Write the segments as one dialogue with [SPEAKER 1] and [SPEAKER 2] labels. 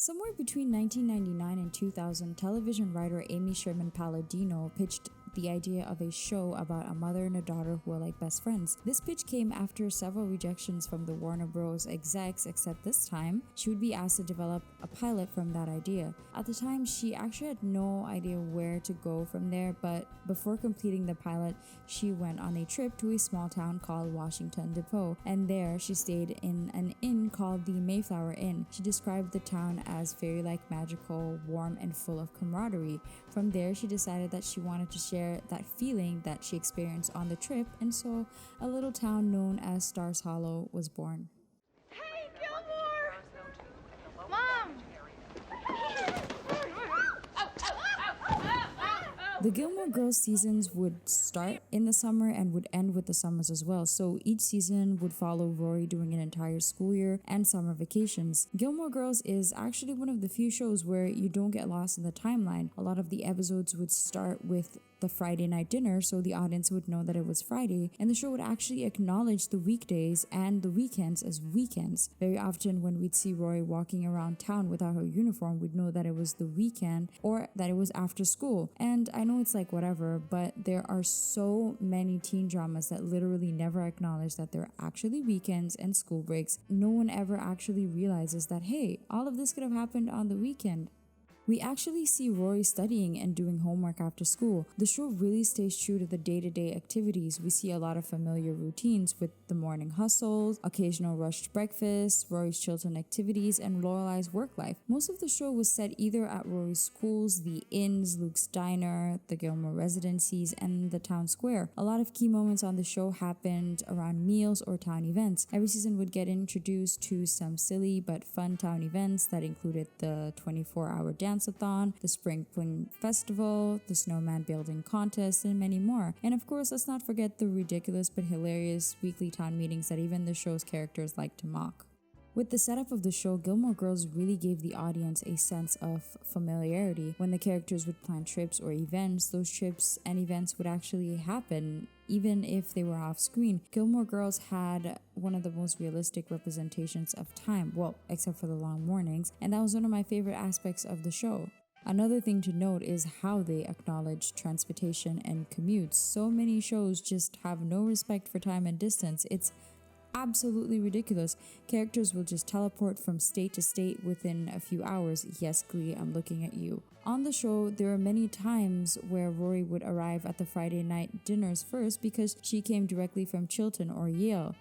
[SPEAKER 1] Somewhere between 1999 and 2000, television writer Amy Sherman Palladino pitched the idea of a show about a mother and a daughter who are like best friends. This pitch came after several rejections from the Warner Bros. Execs, except this time, she would be asked to develop a pilot from that idea. At the time, she actually had no idea where to go from there, but before completing the pilot, she went on a trip to a small town called Washington Depot, and there she stayed in an inn called the Mayflower Inn. She described the town as fairy-like, magical, warm, and full of camaraderie. From there, she decided that she wanted to share that feeling that she experienced on the trip, and so a little town known as Stars Hollow was born.
[SPEAKER 2] Hey, Gilmore! Mom!
[SPEAKER 1] The Gilmore Girls seasons would start in the summer and would end with the summers as well, so each season would follow Rory during an entire school year and summer vacations. Gilmore Girls is actually one of the few shows where you don't get lost in the timeline. A lot of the episodes would start with the Friday night dinner, so the audience would know that it was Friday, and the show would actually acknowledge the weekdays and the weekends as weekends. Very often when we'd see Rory walking around town without her uniform, we'd know that it was the weekend or that it was after school. And I know it's like whatever, but there are so many teen dramas that literally never acknowledge that they're actually weekends and school breaks. No one ever actually realizes that, hey, all of this could have happened on the weekend. We actually see Rory studying and doing homework after school. The show really stays true to the day-to-day activities. We see a lot of familiar routines with the morning hustles, occasional rushed breakfasts, Rory's children activities, and Lorelai's work life. Most of the show was set either at Rory's schools, the inns, Luke's diner, the Gilmore residencies, and the town square. A lot of key moments on the show happened around meals or town events. Every season would get introduced to some silly but fun town events that included the 24-hour dance-a-thon, the Spring Fling Festival, the Snowman Building Contest, and many more. And of course, let's not forget the ridiculous but hilarious weekly town meetings that even the show's characters like to mock. With the setup of the show, Gilmore Girls really gave the audience a sense of familiarity. When the characters would plan trips or events, those trips and events would actually happen, even if they were off screen. Gilmore Girls had one of the most realistic representations of time, well, except for the long mornings, and that was one of my favorite aspects of the show. Another thing to note is how they acknowledge transportation and commutes. So many shows just have no respect for time and distance. It's absolutely ridiculous. Characters will just teleport from state to state within a few hours. Yes, Glee, I'm looking at you. On the show, there are many times where Rory would arrive at the Friday night dinners first because she came directly from Chilton or Yale.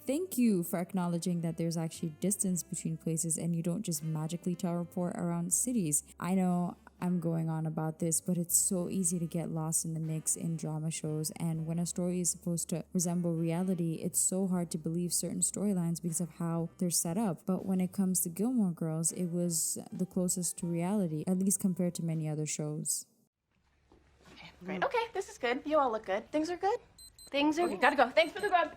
[SPEAKER 1] Thank you for acknowledging that there's actually distance between places and you don't just magically teleport around cities. I know I'm going on about this, but it's so easy to get lost in the mix in drama shows, and when a story is supposed to resemble reality, it's so hard to believe certain storylines because of how they're set up. But when it comes to Gilmore Girls, it was the closest to reality, at least compared to many other shows.
[SPEAKER 2] Okay, great. Okay, this is good. You all look good. Things are good?
[SPEAKER 3] Things are...
[SPEAKER 2] Okay, gotta go. Thanks for the grub.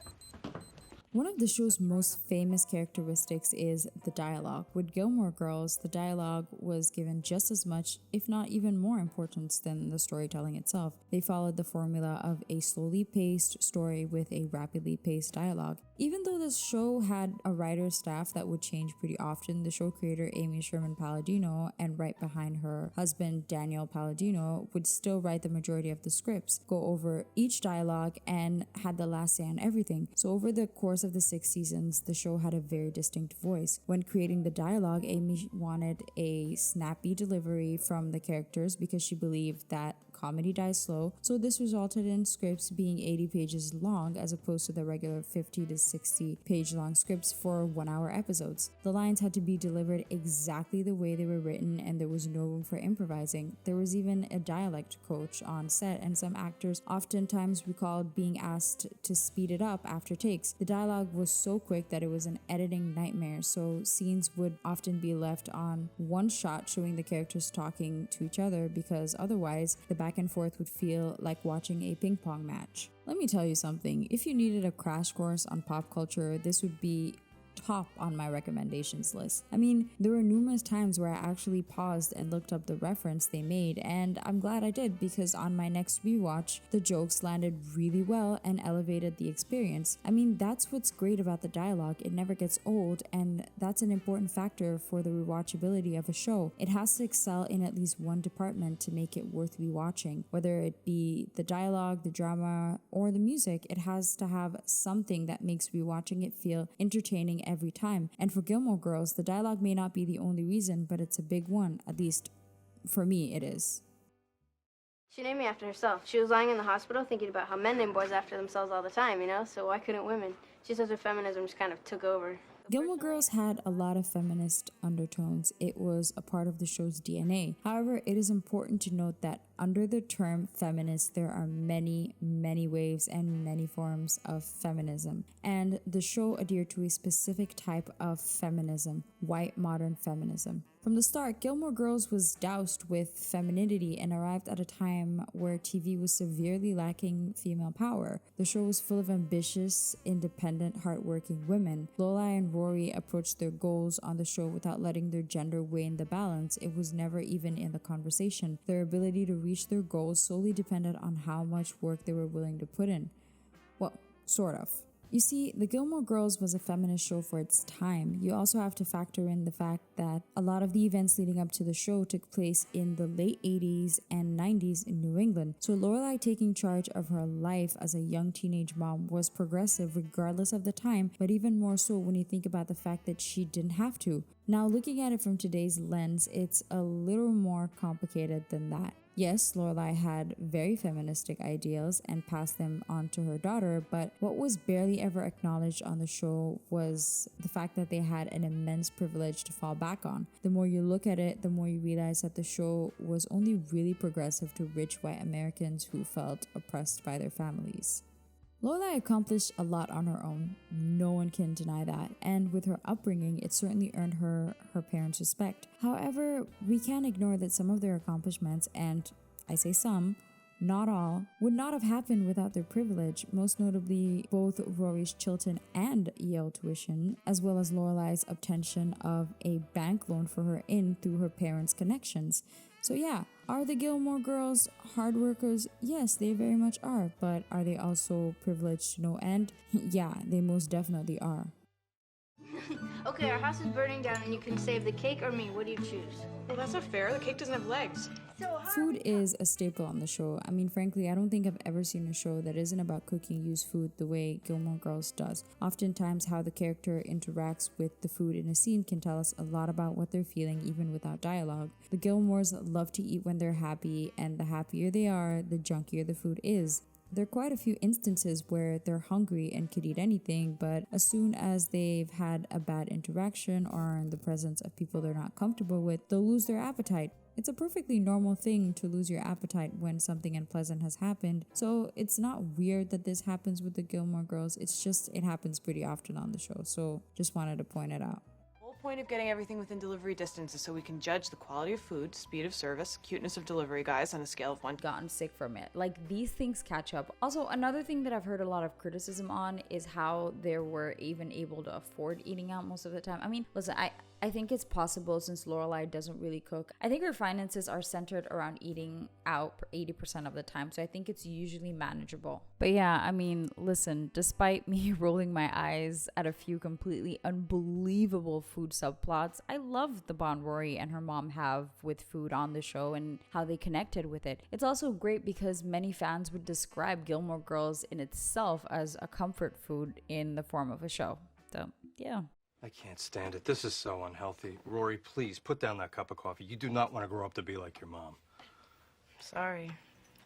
[SPEAKER 1] One of the show's most famous characteristics is the dialogue. With Gilmore Girls, the dialogue was given just as much, if not even more importance than the storytelling itself. They followed the formula of a slowly paced story with a rapidly paced dialogue. Even though this show had a writer's staff that would change pretty often, the show creator Amy Sherman Palladino and right behind her husband Daniel Palladino would still write the majority of the scripts, go over each dialogue, and had the last say on everything. So over the course of the 6 seasons, the show had a very distinct voice. When creating the dialogue, Amy wanted a snappy delivery from the characters because she believed that comedy dies slow, so this resulted in scripts being 80 pages long as opposed to the regular 50 to 60 page long scripts for 1-hour episodes. The lines had to be delivered exactly the way they were written, and there was no room for improvising. There was even a dialect coach on set, and some actors oftentimes recalled being asked to speed it up after takes. The dialogue was so quick that it was an editing nightmare, so scenes would often be left on one shot showing the characters talking to each other because otherwise the back and forth would feel like watching a ping pong match. Let me tell you something, if you needed a crash course on pop culture, this would be top on my recommendations list. I mean, there were numerous times where I actually paused and looked up the reference they made, and I'm glad I did because on my next rewatch, the jokes landed really well and elevated the experience. I mean, that's what's great about the dialogue. It never gets old, and that's an important factor for the rewatchability of a show. It has to excel in at least one department to make it worth rewatching. Whether it be the dialogue, the drama, or the music, it has to have something that makes rewatching it feel entertaining every time. And for Gilmore Girls, the dialogue may not be the only reason, but it's a big one. At least for me, it is.
[SPEAKER 3] She named me after herself. She was lying in the hospital thinking about how men name boys after themselves all the time, so why couldn't women? She says her feminism just kind of took over.
[SPEAKER 1] Gilmore Girls had a lot of feminist undertones. It was a part of the show's DNA. However, it is important to note that under the term feminist, there are many, many waves and many forms of feminism. And the show adhered to a specific type of feminism, white modern feminism. From the start, Gilmore Girls was doused with femininity and arrived at a time where TV was severely lacking female power. The show was full of ambitious, independent, hardworking women. Lorelai and Rory approached their goals on the show without letting their gender weigh in the balance. It was never even in the conversation. Their ability to reach their goals solely depended on how much work they were willing to put in. Well, sort of. You see, The Gilmore Girls was a feminist show for its time. You also have to factor in the fact that a lot of the events leading up to the show took place in the late 80s and 90s in New England. So Lorelai taking charge of her life as a young teenage mom was progressive regardless of the time, but even more so when you think about the fact that she didn't have to. Now, looking at it from today's lens, it's a little more complicated than that. Yes, Lorelai had very feministic ideals and passed them on to her daughter, but what was barely ever acknowledged on the show was the fact that they had an immense privilege to fall back on. The more you look at it, the more you realize that the show was only really progressive to rich white Americans who felt oppressed by their families. Lorelai accomplished a lot on her own, no one can deny that, and with her upbringing, it certainly earned her parents' respect. However, we can't ignore that some of their accomplishments, and I say some, not all, would not have happened without their privilege, most notably both Rory's Chilton and Yale tuition, as well as Lorelai's obtention of a bank loan for her through her parents' connections. So yeah, are the Gilmore Girls hard workers? Yes, they very much are, but are they also privileged to no end? Yeah, they most definitely are.
[SPEAKER 3] Okay, our house is burning down and you can save the cake or me. What do you choose?
[SPEAKER 2] Well, that's not fair. The cake doesn't have legs.
[SPEAKER 1] Food is a staple on the show. I mean, frankly, I don't think I've ever seen a show that isn't about cooking used food the way Gilmore Girls does. Oftentimes, how the character interacts with the food in a scene can tell us a lot about what they're feeling even without dialogue. The Gilmores love to eat when they're happy, and the happier they are, the junkier the food is. There are quite a few instances where they're hungry and could eat anything, but as soon as they've had a bad interaction or are in the presence of people they're not comfortable with, they'll lose their appetite. It's a perfectly normal thing to lose your appetite when something unpleasant has happened, so it's not weird that this happens with the Gilmore Girls, it's just it happens pretty often on the show, so just wanted to point it out.
[SPEAKER 2] The point of getting everything within delivery distance is so we can judge the quality of food, speed of service, cuteness of delivery guys on a scale of 1 to
[SPEAKER 1] gotten sick from it. Like, these things catch up. Also, another thing that I've heard a lot of criticism on is how they were even able to afford eating out most of the time. I mean, listen, I think it's possible since Lorelai doesn't really cook. I think her finances are centered around eating out 80% of the time, so I think it's usually manageable. But yeah, I mean, listen, despite me rolling my eyes at a few completely unbelievable food subplots, I love the bond Rory and her mom have with food on the show and how they connected with it. It's also great because many fans would describe Gilmore Girls in itself as a comfort food in the form of a show. So, yeah.
[SPEAKER 4] I can't stand it. This is so unhealthy. Rory, please, put down that cup of coffee. You do not want to grow up to be like your mom.
[SPEAKER 3] Sorry.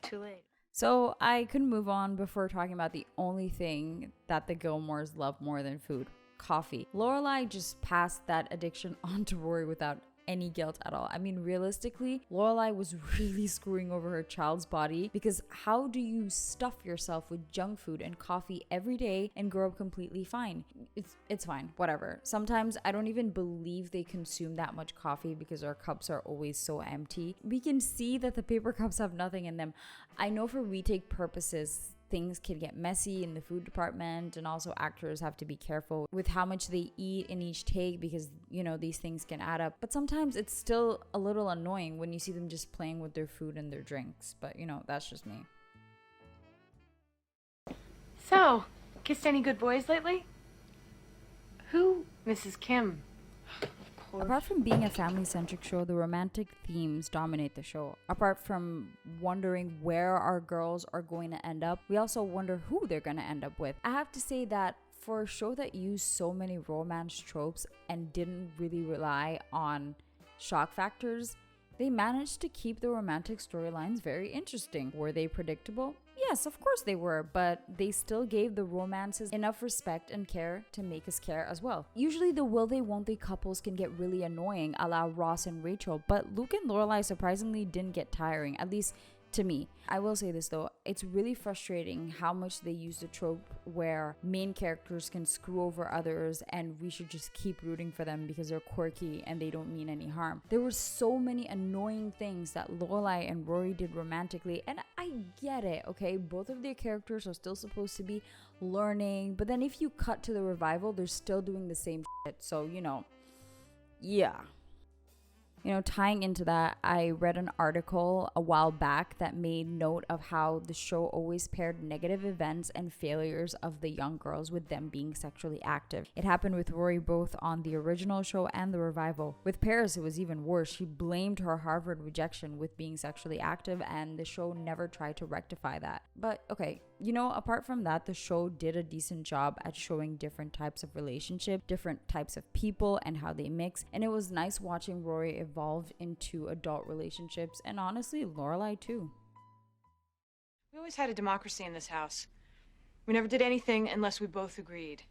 [SPEAKER 3] Too late.
[SPEAKER 1] So I couldn't move on before talking about the only thing that the Gilmores love more than food. Coffee. Lorelai just passed that addiction on to Rory without any guilt at all. I mean, realistically, Lorelai was really screwing over her child's body, because how do you stuff yourself with junk food and coffee every day and grow up completely fine? It's fine, whatever. Sometimes I don't even believe they consume that much coffee because our cups are always so empty. We can see that the paper cups have nothing in them. I know for retake purposes things can get messy in the food department, and also actors have to be careful with how much they eat in each take because, you know, these things can add up. But sometimes it's still a little annoying when you see them just playing with their food and their drinks. But, you know, that's just me.
[SPEAKER 5] So, kissed any good boys lately? Who? Mrs. Kim.
[SPEAKER 1] Apart from being a family-centric show, the romantic themes dominate the show. Apart from wondering where our girls are going to end up, we also wonder who they're going to end up with. I have to say that for a show that used so many romance tropes and didn't really rely on shock factors, they managed to keep the romantic storylines very interesting. Were they predictable? Yes, of course they were, but they still gave the romances enough respect and care to make us care as well. Usually the will they won't they couples can get really annoying, a la Ross and Rachel, but Luke and Lorelai surprisingly didn't get tiring, at least to me. I will say this though, it's really frustrating how much they use the trope where main characters can screw over others and we should just keep rooting for them because they're quirky and they don't mean any harm. There were so many annoying things that Lorelai and Rory did romantically, and I get it, okay? Both of their characters are still supposed to be learning, but then if you cut to the revival, they're still doing the same shit, so you know, yeah. You know, tying into that, I read an article a while back that made note of how the show always paired negative events and failures of the young girls with them being sexually active. It happened with Rory both on the original show and the revival. With Paris, it was even worse. She blamed her Harvard rejection with being sexually active, and the show never tried to rectify that. But okay, you know, apart from that, the show did a decent job at showing different types of relationship, different types of people, and how they mix. And it was nice watching Rory evolve into adult relationships, and honestly, Lorelai too.
[SPEAKER 2] We always had a democracy in this house. We never did anything unless we both agreed.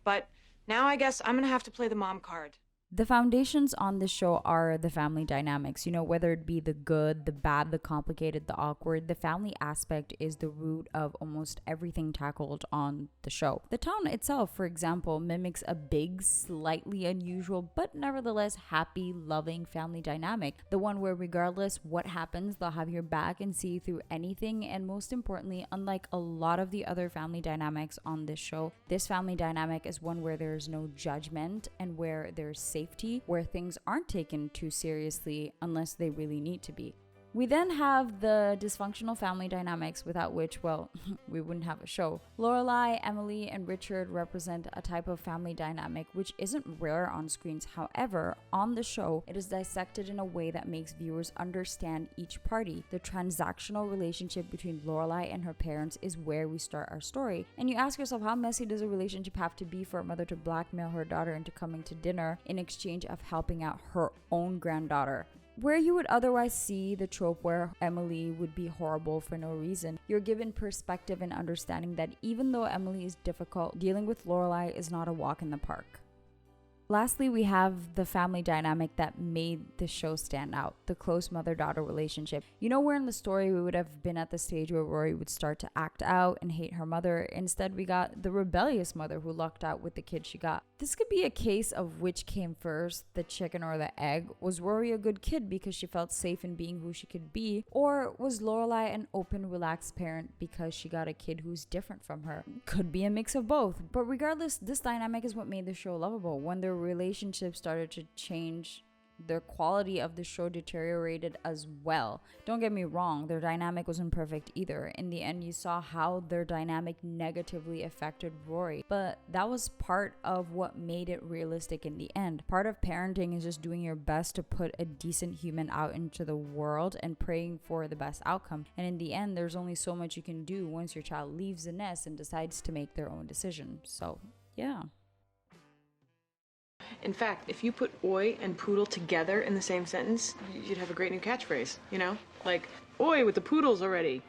[SPEAKER 2] But now I guess I'm gonna have to play the mom card.
[SPEAKER 1] The foundations on this show are the family dynamics, you know, whether it be the good, the bad, the complicated, the awkward. The family aspect is the root of almost everything tackled on the show. The town itself, for example, mimics a big, slightly unusual, but nevertheless happy, loving family dynamic. The one where regardless what happens, they'll have your back and see you through anything. And most importantly, unlike a lot of the other family dynamics on this show, this family dynamic is one where there's no judgment and where there's safety, where things aren't taken too seriously unless they really need to be. We then have the dysfunctional family dynamics, without which, well, we wouldn't have a show. Lorelai, Emily, and Richard represent a type of family dynamic which isn't rare on screens. However, on the show, it is dissected in a way that makes viewers understand each party. The transactional relationship between Lorelai and her parents is where we start our story. And you ask yourself, how messy does a relationship have to be for a mother to blackmail her daughter into coming to dinner in exchange of helping out her own granddaughter? Where you would otherwise see the trope where Emily would be horrible for no reason, you're given perspective and understanding that even though Emily is difficult, dealing with Lorelai is not a walk in the park. Lastly, we have the family dynamic that made the show stand out, the close mother-daughter relationship. You know, where in the story we would have been at the stage where Rory would start to act out and hate her mother. Instead, we got the rebellious mother who lucked out with the kid she got. This could be a case of which came first, the chicken or the egg. Was Rory a good kid because she felt safe in being who she could be? Or was Lorelai an open, relaxed parent because she got a kid who's different from her? Could be a mix of both. But regardless, this dynamic is what made the show lovable. When their relationships started to change, the quality of the show deteriorated as well. Don't get me wrong, their dynamic wasn't perfect either. In the end, you saw how their dynamic negatively affected Rory, but that was part of what made it realistic in the end. Part of parenting is just doing your best to put a decent human out into the world and praying for the best outcome. And in the end, there's only so much you can do once your child leaves the nest and decides to make their own decision. So, yeah.
[SPEAKER 2] In fact, if you put oi and poodle together in the same sentence, you'd have a great new catchphrase, you know? Like, oi with the poodles already.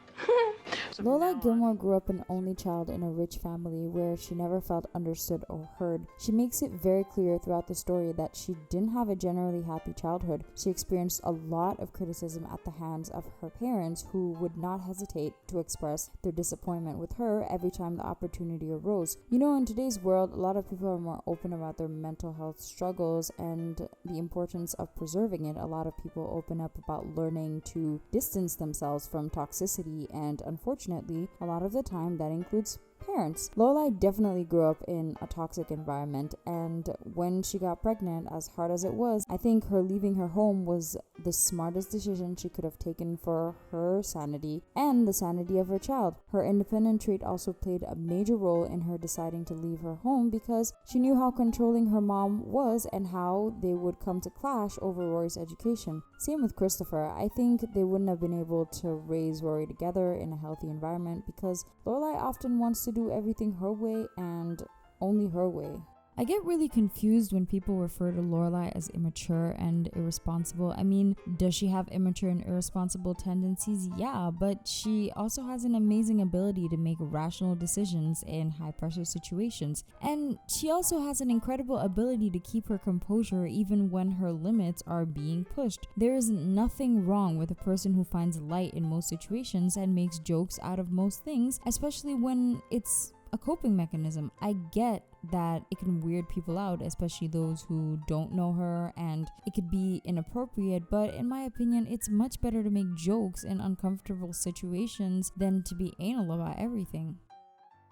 [SPEAKER 1] Lorelai Gilmore grew up an only child in a rich family where she never felt understood or heard. She makes it very clear throughout the story that she didn't have a generally happy childhood. She experienced a lot of criticism at the hands of her parents, who would not hesitate to express their disappointment with her every time the opportunity arose. You know, in today's world, a lot of people are more open about their mental health struggles and the importance of preserving it. A lot of people open up about learning to distance themselves from toxicity, and unfortunately, unfortunately, a lot of the time that includes parents. Lorelai definitely grew up in a toxic environment, and when she got pregnant, as hard as it was, I think her leaving her home was the smartest decision she could have taken for her sanity and the sanity of her child. Her independent trait also played a major role in her deciding to leave her home because she knew how controlling her mom was and how they would come to clash over Rory's education. Same with Christopher. I think they wouldn't have been able to raise Rory together in a healthy environment because Lorelai often wants to do everything her way and only her way. I get really confused when people refer to Lorelai as immature and irresponsible. I mean, does she have immature and irresponsible tendencies? Yeah, but she also has an amazing ability to make rational decisions in high-pressure situations. And she also has an incredible ability to keep her composure even when her limits are being pushed. There is nothing wrong with a person who finds light in most situations and makes jokes out of most things, especially when it's a coping mechanism. I get that it can weird people out, especially those who don't know her, and it could be inappropriate, but in my opinion, it's much better to make jokes in uncomfortable situations than to be anal about everything.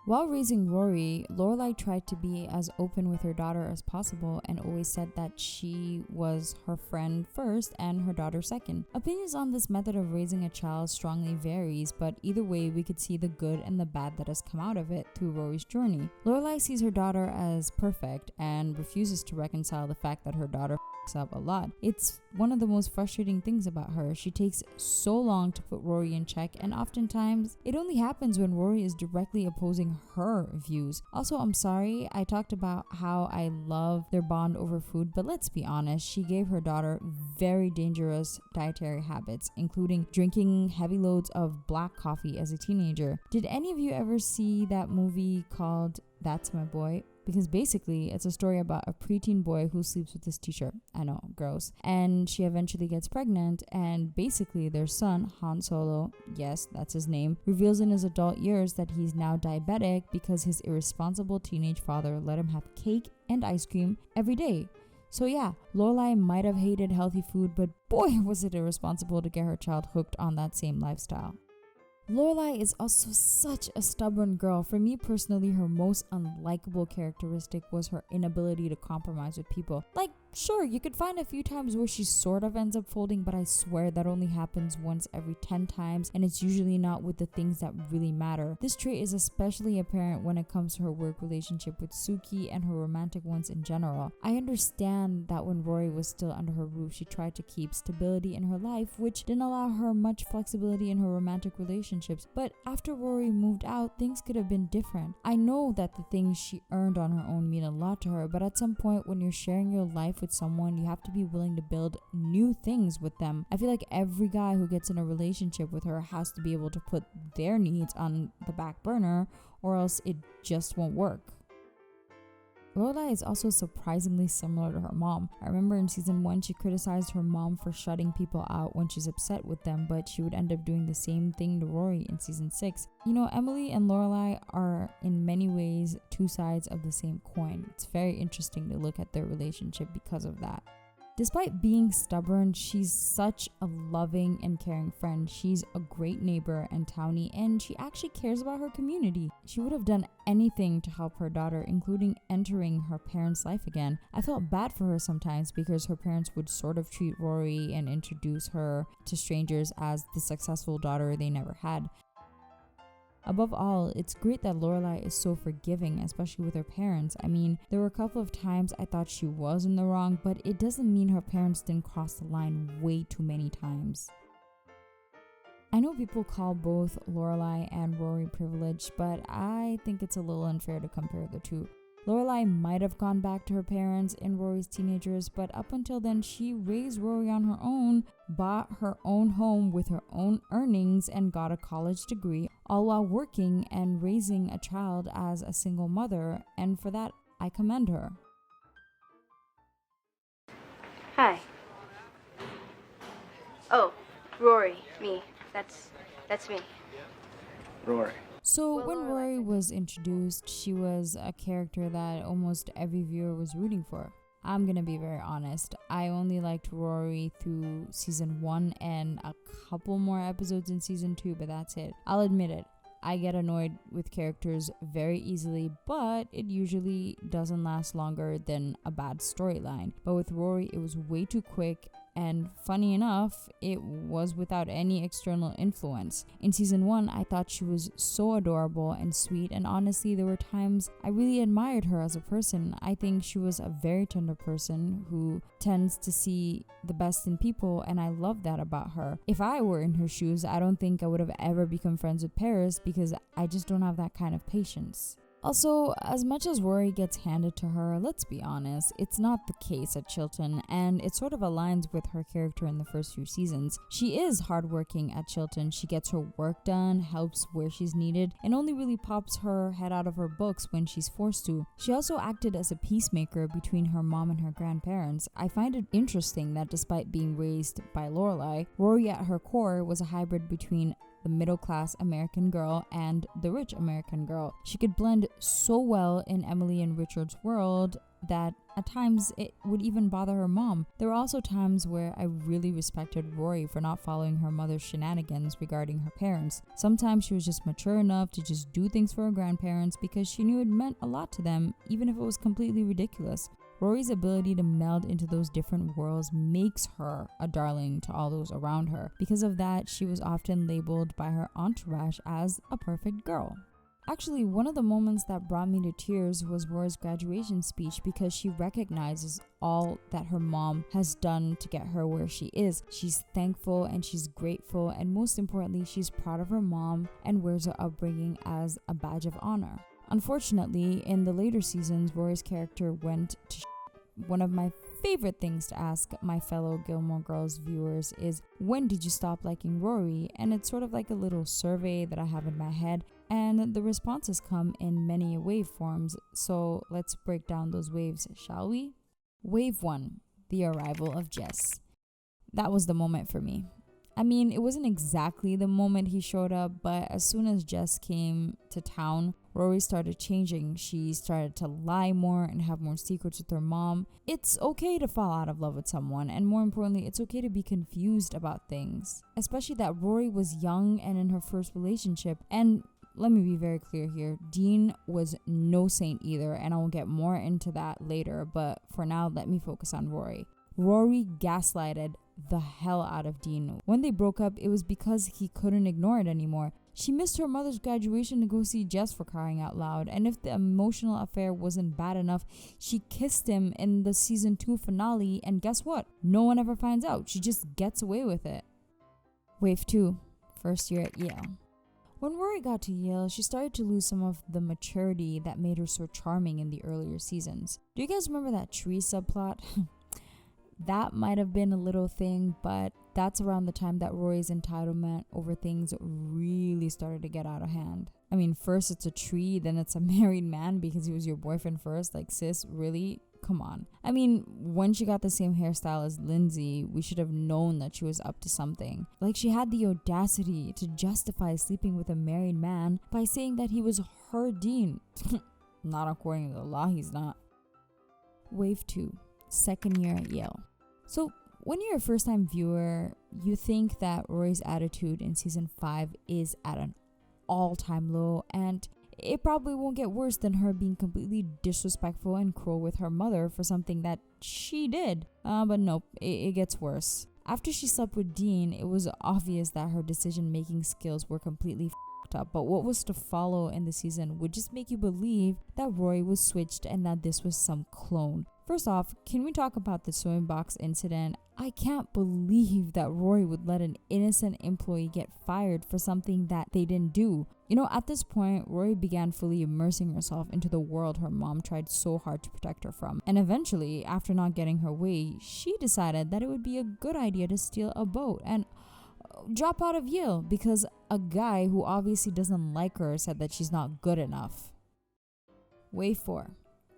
[SPEAKER 1] While raising Rory, Lorelai tried to be as open with her daughter as possible and always said that she was her friend first and her daughter second. Opinions on this method of raising a child strongly varies, but either way we could see the good and the bad that has come out of it through Rory's journey. Lorelai sees her daughter as perfect and refuses to reconcile the fact that her daughter up a lot. It's one of the most frustrating things about her. She takes so long to put Rory in check, and oftentimes it only happens when Rory is directly opposing her views. Also, I'm sorry, I talked about how I love their bond over food, but let's be honest, she gave her daughter very dangerous dietary habits, including drinking heavy loads of black coffee as a teenager. Did any of you ever see that movie called That's My Boy? Because basically it's a story about a preteen boy who sleeps with his teacher. I know, gross. And she eventually gets pregnant, and basically their son, Han Solo, yes, that's his name, reveals in his adult years that he's now diabetic because his irresponsible teenage father let him have cake and ice cream every day. So yeah, Lorelai might have hated healthy food, but boy was it irresponsible to get her child hooked on that same lifestyle. Lorelai is also such a stubborn girl. For me personally, her most unlikable characteristic was her inability to compromise with people. Like, sure, you could find a few times where she sort of ends up folding, but I swear that only happens once every 10 times, and it's usually not with the things that really matter. This trait is especially apparent when it comes to her work relationship with Sookie and her romantic ones in general. I understand that when Rory was still under her roof, she tried to keep stability in her life, which didn't allow her much flexibility in her romantic relationships, but after Rory moved out, things could have been different. I know that the things she earned on her own mean a lot to her, but at some point when you're sharing your life with someone, you have to be willing to build new things with them. I feel like every guy who gets in a relationship with her has to be able to put their needs on the back burner, or else it just won't work. Lorelai is also surprisingly similar to her mom. I remember in season 1 she criticized her mom for shutting people out when she's upset with them, but she would end up doing the same thing to Rory in season 6. You know, Emily and Lorelai are in many ways two sides of the same coin. It's very interesting to look at their relationship because of that. Despite being stubborn, she's such a loving and caring friend. She's a great neighbor and townie, and she actually cares about her community. She would have done anything to help her daughter, including entering her parents' life again. I felt bad for her sometimes because her parents would sort of treat Rory and introduce her to strangers as the successful daughter they never had. Above all, it's great that Lorelai is so forgiving, especially with her parents. I mean, there were a couple of times I thought she was in the wrong, but it doesn't mean her parents didn't cross the line way too many times. I know people call both Lorelai and Rory privileged, but I think it's a little unfair to compare the two. Lorelai might have gone back to her parents in Rory's teenagers, but up until then, she raised Rory on her own, bought her own home with her own earnings, and got a college degree, all while working and raising a child as a single mother, and for that, I commend her.
[SPEAKER 3] Hi. Oh, Rory, me. That's me.
[SPEAKER 6] Rory.
[SPEAKER 1] So when Rory was introduced, she was a character that almost every viewer was rooting for. I'm gonna be very honest, I only liked Rory through season 1 and a couple more episodes in season 2, but that's it. I'll admit it, I get annoyed with characters very easily, but it usually doesn't last longer than a bad storyline. But with Rory, it was way too quick. And funny enough, it was without any external influence. In season 1, I thought she was so adorable and sweet, and honestly, there were times I really admired her as a person. I think she was a very tender person who tends to see the best in people, and I love that about her. If I were in her shoes, I don't think I would have ever become friends with Paris because I just don't have that kind of patience. Also, as much as Rory gets handed to her, let's be honest, it's not the case at Chilton, and it sort of aligns with her character in the first few seasons. She is hardworking at Chilton, she gets her work done, helps where she's needed, and only really pops her head out of her books when she's forced to. She also acted as a peacemaker between her mom and her grandparents. I find it interesting that despite being raised by Lorelai, Rory at her core was a hybrid between the middle-class American girl and the rich American girl. She could blend so well in Emily and Richard's world that at times it would even bother her mom. There were also times where I really respected Rory for not following her mother's shenanigans regarding her parents. Sometimes she was just mature enough to just do things for her grandparents because she knew it meant a lot to them, even if it was completely ridiculous. Rory's ability to meld into those different worlds makes her a darling to all those around her. Because of that, she was often labeled by her entourage as a perfect girl. Actually, one of the moments that brought me to tears was Rory's graduation speech because she recognizes all that her mom has done to get her where she is. She's thankful and she's grateful, and most importantly, she's proud of her mom and wears her upbringing as a badge of honor. Unfortunately, in the later seasons, Rory's character went to one of my favorite things to ask my fellow Gilmore Girls viewers is, when did you stop liking Rory? And it's sort of like a little survey that I have in my head, and the responses come in many waveforms. So let's break down those waves, shall we? Wave 1, the arrival of Jess. That was the moment for me. I mean, it wasn't exactly the moment he showed up, but as soon as Jess came to town, Rory started changing. She started to lie more and have more secrets with her mom. It's okay to fall out of love with someone, and more importantly, it's okay to be confused about things. Especially that Rory was young and in her first relationship. And let me be very clear here, Dean was no saint either, and I will get more into that later, but for now, let me focus on Rory. Rory gaslighted the hell out of Dean. When they broke up, it was because he couldn't ignore it anymore. She missed her mother's graduation to go see Jess, for crying out loud. And if the emotional affair wasn't bad enough, she kissed him in the season 2 finale, and guess what? No one ever finds out. She just gets away with it. Wave 2, first year at Yale. When Rory got to Yale, she started to lose some of the maturity that made her so charming in the earlier seasons. Do you guys remember that tree subplot? That might have been a little thing, but that's around the time that Rory's entitlement over things really started to get out of hand. I mean, first it's a tree, then it's a married man because he was your boyfriend first. Like, sis, really? Come on. I mean, when she got the same hairstyle as Lindsay, we should have known that she was up to something. Like, she had the audacity to justify sleeping with a married man by saying that he was her Dean. Not according to the law, he's not. Wave 2, second year at Yale. So, when you're a first-time viewer, you think that Rory's attitude in season 5 is at an all-time low, and it probably won't get worse than her being completely disrespectful and cruel with her mother for something that she did. But nope, it gets worse. After she slept with Dean, it was obvious that her decision-making skills were completely f***ed up, but what was to follow in the season would just make you believe that Rory was switched and that this was some clone. First off, can we talk about the sewing box incident? I can't believe that Rory would let an innocent employee get fired for something that they didn't do. You know, at this point, Rory began fully immersing herself into the world her mom tried so hard to protect her from. And eventually, after not getting her way, she decided that it would be a good idea to steal a boat and drop out of Yale because a guy who obviously doesn't like her said that she's not good enough. Wave 4,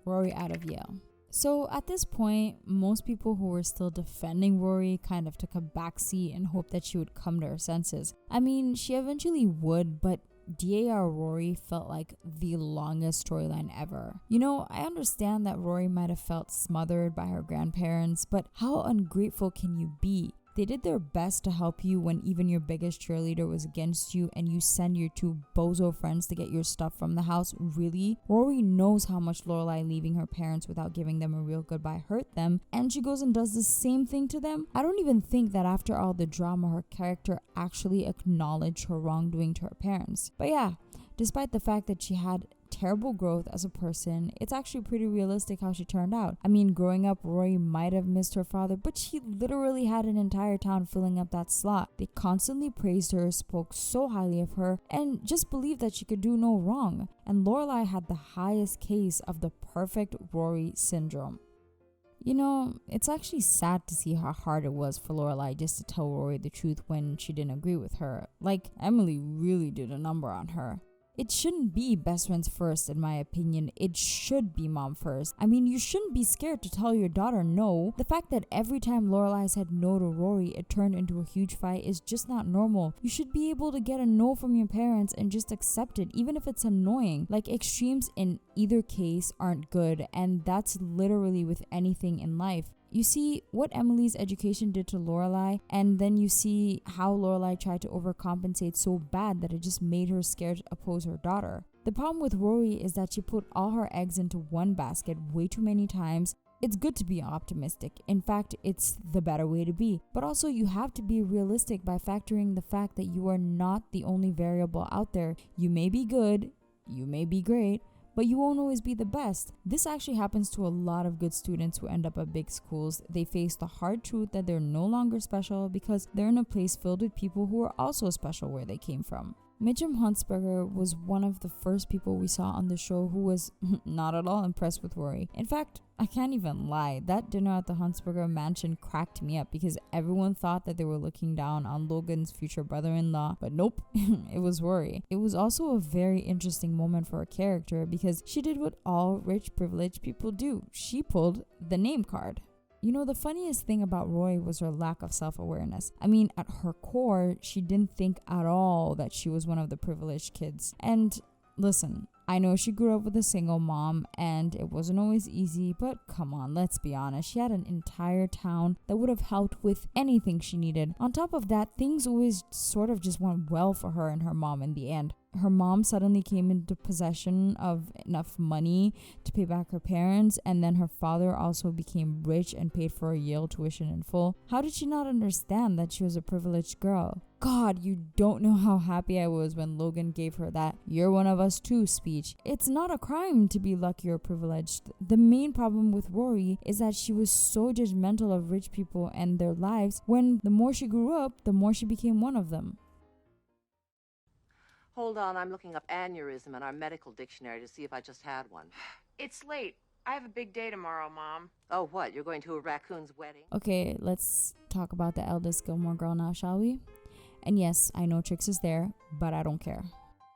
[SPEAKER 1] Rory out of Yale. So at this point, most people who were still defending Rory kind of took a backseat and hoped that she would come to her senses. I mean, she eventually would, but DAR Rory felt like the longest storyline ever. You know, I understand that Rory might have felt smothered by her grandparents, but how ungrateful can you be? They did their best to help you when even your biggest cheerleader was against you and you send your two bozo friends to get your stuff from the house. Really? Rory knows how much Lorelai leaving her parents without giving them a real goodbye hurt them, and she goes and does the same thing to them. I don't even think that after all the drama, her character actually acknowledged her wrongdoing to her parents. But yeah, despite the fact that she had terrible growth as a person, it's actually pretty realistic how she turned out. I mean, growing up, Rory might have missed her father, but she literally had an entire town filling up that slot. They constantly praised her, spoke so highly of her, and just believed that she could do no wrong. And Lorelai had the highest case of the perfect Rory syndrome. You know, it's actually sad to see how hard it was for Lorelai just to tell Rory the truth when she didn't agree with her. Like, Emily really did a number on her. It shouldn't be best friends first, in my opinion. It should be mom first. I mean, you shouldn't be scared to tell your daughter no. The fact that every time Lorelai said no to Rory, it turned into a huge fight is just not normal. You should be able to get a no from your parents and just accept it, even if it's annoying. Like, extremes in either case aren't good, and that's literally with anything in life. You see what Emily's education did to Lorelai, and then you see how Lorelai tried to overcompensate so bad that it just made her scared to oppose her daughter. The problem with Rory is that she put all her eggs into one basket way too many times. It's good to be optimistic. In fact, it's the better way to be. But also, you have to be realistic by factoring the fact that you are not the only variable out there. You may be good, you may be great, but you won't always be the best. This actually happens to a lot of good students who end up at big schools. They face the hard truth that they're no longer special because they're in a place filled with people who are also special where they came from. Mitchum Huntsberger was one of the first people we saw on the show who was not at all impressed with Rory. In fact, I can't even lie, that dinner at the Huntsberger mansion cracked me up because everyone thought that they were looking down on Logan's future brother-in-law, but nope, it was Rory. It was also a very interesting moment for her character because she did what all rich, privileged people do. She pulled the name card. You know, the funniest thing about Rory was her lack of self-awareness. I mean, at her core, she didn't think at all that she was one of the privileged kids. And listen, I know she grew up with a single mom and it wasn't always easy, but come on, let's be honest. She had an entire town that would have helped with anything she needed. On top of that, things always sort of just went well for her and her mom in the end. Her mom suddenly came into possession of enough money to pay back her parents, and then her father also became rich and paid for her Yale tuition in full. How did she not understand that she was a privileged girl? God, you don't know how happy I was when Logan gave her that "you're one of us too" speech. It's not a crime to be lucky or privileged. The main problem with Rory is that she was so judgmental of rich people and their lives when the more she grew up, the more she became one of them.
[SPEAKER 6] Hold on, I'm looking up aneurysm in our medical dictionary to see if I just had one.
[SPEAKER 2] It's late. I have a big day tomorrow, Mom.
[SPEAKER 6] Oh, what? You're going to a raccoon's wedding?
[SPEAKER 1] Okay, let's talk about the eldest Gilmore girl now, shall we? And yes, I know Trix is there, but I don't care.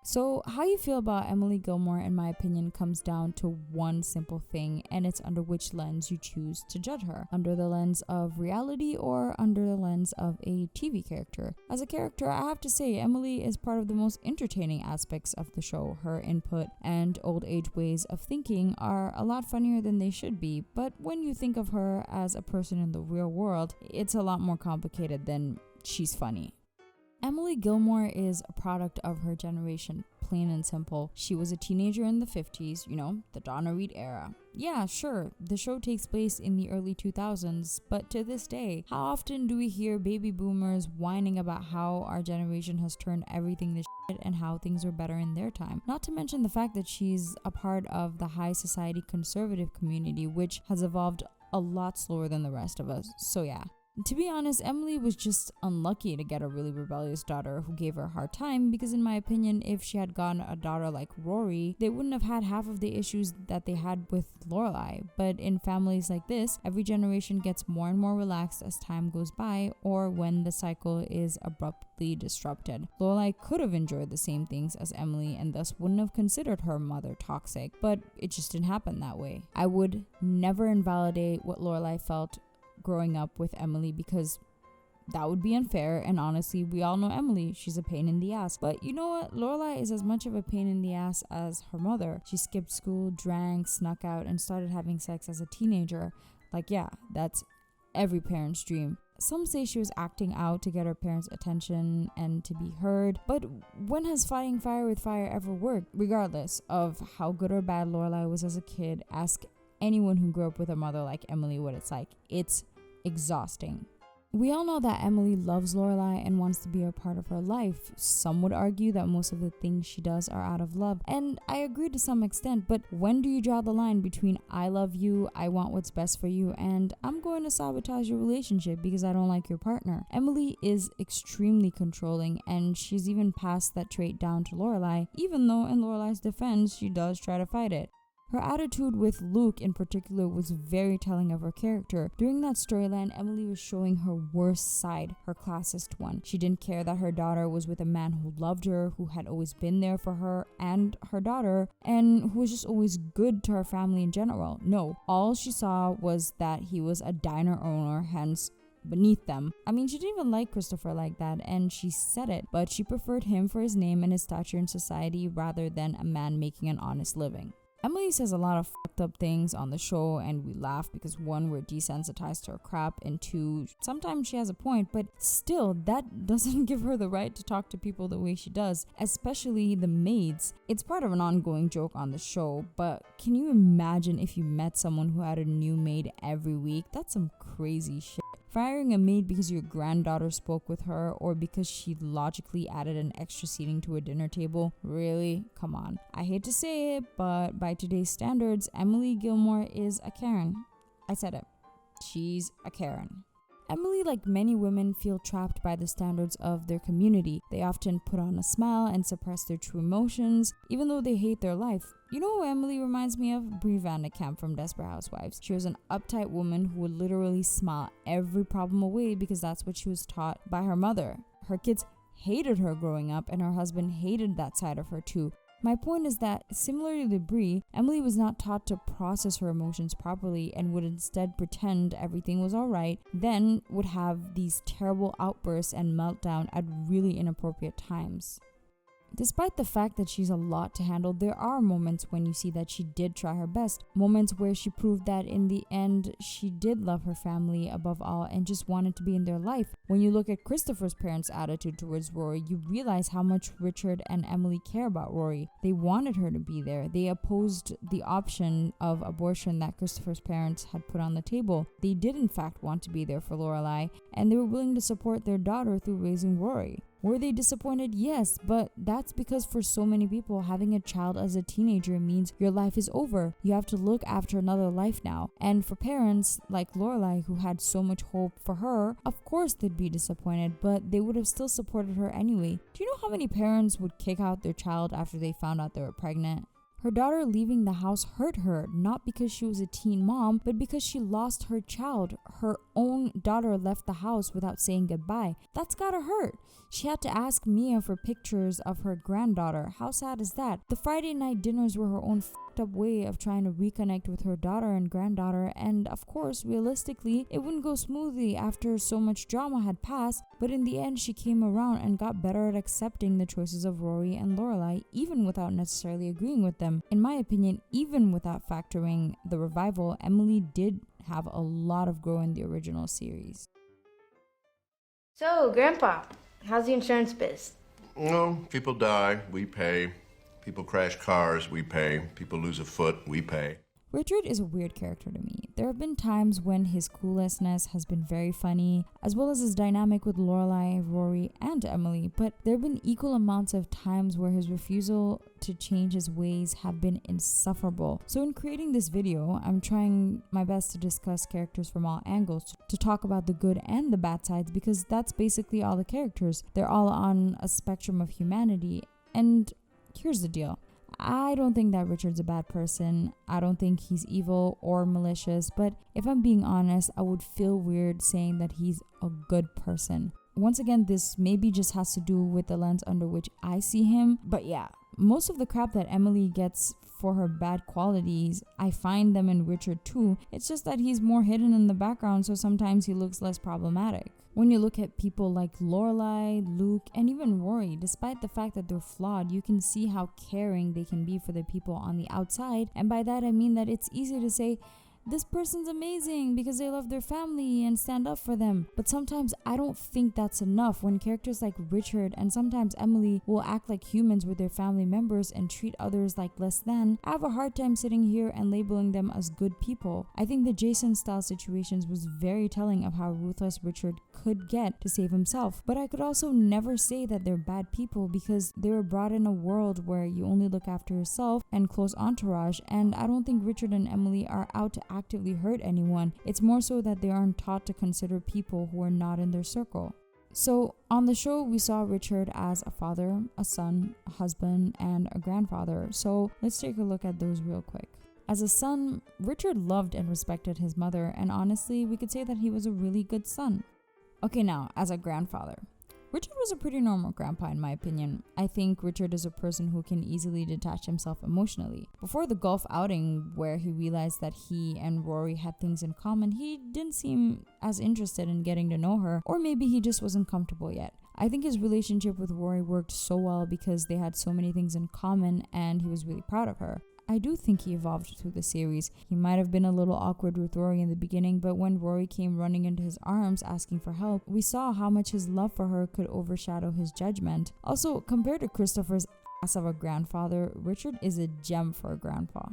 [SPEAKER 1] So how you feel about Emily Gilmore, in my opinion, comes down to one simple thing, and it's under which lens you choose to judge her. Under the lens of reality or under the lens of a TV character. As a character, I have to say Emily is part of the most entertaining aspects of the show. Her input and old age ways of thinking are a lot funnier than they should be, but when you think of her as a person in the real world, it's a lot more complicated than she's funny. Emily Gilmore is a product of her generation, plain and simple. She was a teenager in the 50s, you know, the Donna Reed era. Yeah, sure, the show takes place in the early 2000s, but to this day, how often do we hear baby boomers whining about how our generation has turned everything to shit and how things were better in their time? Not to mention the fact that she's a part of the high society conservative community, which has evolved a lot slower than the rest of us, so yeah. To be honest, Emily was just unlucky to get a really rebellious daughter who gave her a hard time because in my opinion, if she had gotten a daughter like Rory, they wouldn't have had half of the issues that they had with Lorelai. But in families like this, every generation gets more and more relaxed as time goes by or when the cycle is abruptly disrupted. Lorelai could have enjoyed the same things as Emily and thus wouldn't have considered her mother toxic, but it just didn't happen that way. I would never invalidate what Lorelai felt growing up with Emily because that would be unfair, and honestly, we all know Emily, she's a pain in the ass. But you know what? Lorelai is as much of a pain in the ass as her mother. She skipped school, drank, snuck out, and started having sex as a teenager. Like, yeah, that's every parent's dream. Some say she was acting out to get her parents' attention and to be heard, but when has fighting fire with fire ever worked? Regardless of how good or bad Lorelai was as a kid, ask anyone who grew up with a mother like Emily what it's like. It's exhausting. We all know that Emily loves Lorelai and wants to be a part of her life. Some would argue that most of the things she does are out of love, and I agree to some extent, but when do you draw the line between I love you, I want what's best for you, and I'm going to sabotage your relationship because I don't like your partner? Emily is extremely controlling, and she's even passed that trait down to Lorelai, even though in Lorelai's defense, she does try to fight it. Her attitude with Luke in particular was very telling of her character. During that storyline, Emily was showing her worst side, her classist one. She didn't care that her daughter was with a man who loved her, who had always been there for her and her daughter, and who was just always good to her family in general. No, all she saw was that he was a diner owner, hence beneath them. I mean, she didn't even like Christopher like that, and she said it, but she preferred him for his name and his stature in society rather than a man making an honest living. Emily says a lot of fucked up things on the show, and we laugh because one, we're desensitized to her crap, and two, sometimes she has a point, but still, that doesn't give her the right to talk to people the way she does, especially the maids. It's part of an ongoing joke on the show, but can you imagine if you met someone who had a new maid every week? That's some crazy shit. Firing a maid because your granddaughter spoke with her or because she logically added an extra seating to a dinner table? Really? Come on. I hate to say it, but by today's standards, Emily Gilmore is a Karen. I said it. She's a Karen. Emily, like many women, feel trapped by the standards of their community. They often put on a smile and suppress their true emotions, even though they hate their life. You know who Emily reminds me of? Brie Vandekamp from Desperate Housewives. She was an uptight woman who would literally smile every problem away because that's what she was taught by her mother. Her kids hated her growing up, and her husband hated that side of her too. My point is that, similarly to Brie, Emily was not taught to process her emotions properly and would instead pretend everything was alright, then would have these terrible outbursts and meltdown at really inappropriate times. Despite the fact that she's a lot to handle, there are moments when you see that she did try her best. Moments where she proved that in the end, she did love her family above all and just wanted to be in their life. When you look at Christopher's parents' attitude towards Rory, you realize how much Richard and Emily care about Rory. They wanted her to be there. They opposed the option of abortion that Christopher's parents had put on the table. They did in fact want to be there for Lorelai, and they were willing to support their daughter through raising Rory. Were they disappointed? Yes, but that's because for so many people, having a child as a teenager means your life is over. You have to look after another life now. And for parents like Lorelai, who had so much hope for her, of course they'd be disappointed, but they would have still supported her anyway. Do you know how many parents would kick out their child after they found out they were pregnant? Her daughter leaving the house hurt her, not because she was a teen mom, but because she lost her child. Her own daughter left the house without saying goodbye. That's gotta hurt. She had to ask Mia for pictures of her granddaughter. How sad is that? The Friday night dinners were her own fucked up way of trying to reconnect with her daughter and granddaughter, and of course, realistically, it wouldn't go smoothly after so much drama had passed, but in the end, she came around and got better at accepting the choices of Rory and Lorelai, even without necessarily agreeing with them. In my opinion, even without factoring the revival, Emily did have a lot of growth in the original series.
[SPEAKER 3] So, Grandpa, how's the insurance biz?
[SPEAKER 7] No, people die, we pay. People crash cars, we pay. People lose a foot, we pay.
[SPEAKER 1] Richard is a weird character to me. There have been times when his cluelessness has been very funny, as well as his dynamic with Lorelai, Rory, and Emily, but there have been equal amounts of times where his refusal to change his ways have been insufferable. So in creating this video, I'm trying my best to discuss characters from all angles, to talk about the good and the bad sides, because that's basically all the characters. They're all on a spectrum of humanity, and here's the deal. I don't think that Richard's a bad person. I don't think he's evil or malicious, but if I'm being honest, I would feel weird saying that he's a good person. Once again, this maybe just has to do with the lens under which I see him, but yeah, most of the crap that Emily gets for her bad qualities, I find them in Richard too. It's just that he's more hidden in the background, so sometimes he looks less problematic. When you look at people like Lorelai, Luke, and even Rory, despite the fact that they're flawed, you can see how caring they can be for the people on the outside. And by that I mean that it's easy to say, this person's amazing because they love their family and stand up for them. But sometimes I don't think that's enough when characters like Richard and sometimes Emily will act like humans with their family members and treat others like less than. I have a hard time sitting here and labeling them as good people. I think the Jason style situations was very telling of how ruthless Richard could get to save himself. But I could also never say that they're bad people because they were brought in a world where you only look after yourself and close entourage, and I don't think Richard and Emily are out to actively hurt anyone. It's more so that they aren't taught to consider people who are not in their circle. So on the show, we saw Richard as a father, a son, a husband, and a grandfather. So let's take a look at those real quick. As a son, Richard loved and respected his mother, and honestly, we could say that he was a really good son. Okay, now, as a grandfather. Richard was a pretty normal grandpa in my opinion. I think Richard is a person who can easily detach himself emotionally. Before the golf outing where he realized that he and Rory had things in common, he didn't seem as interested in getting to know her, or maybe he just wasn't comfortable yet. I think his relationship with Rory worked so well because they had so many things in common and he was really proud of her. I do think he evolved through the series. He might have been a little awkward with Rory in the beginning, but when Rory came running into his arms asking for help, we saw how much his love for her could overshadow his judgment. Also, compared to Christopher's ass of a grandfather, Richard is a gem for a grandpa.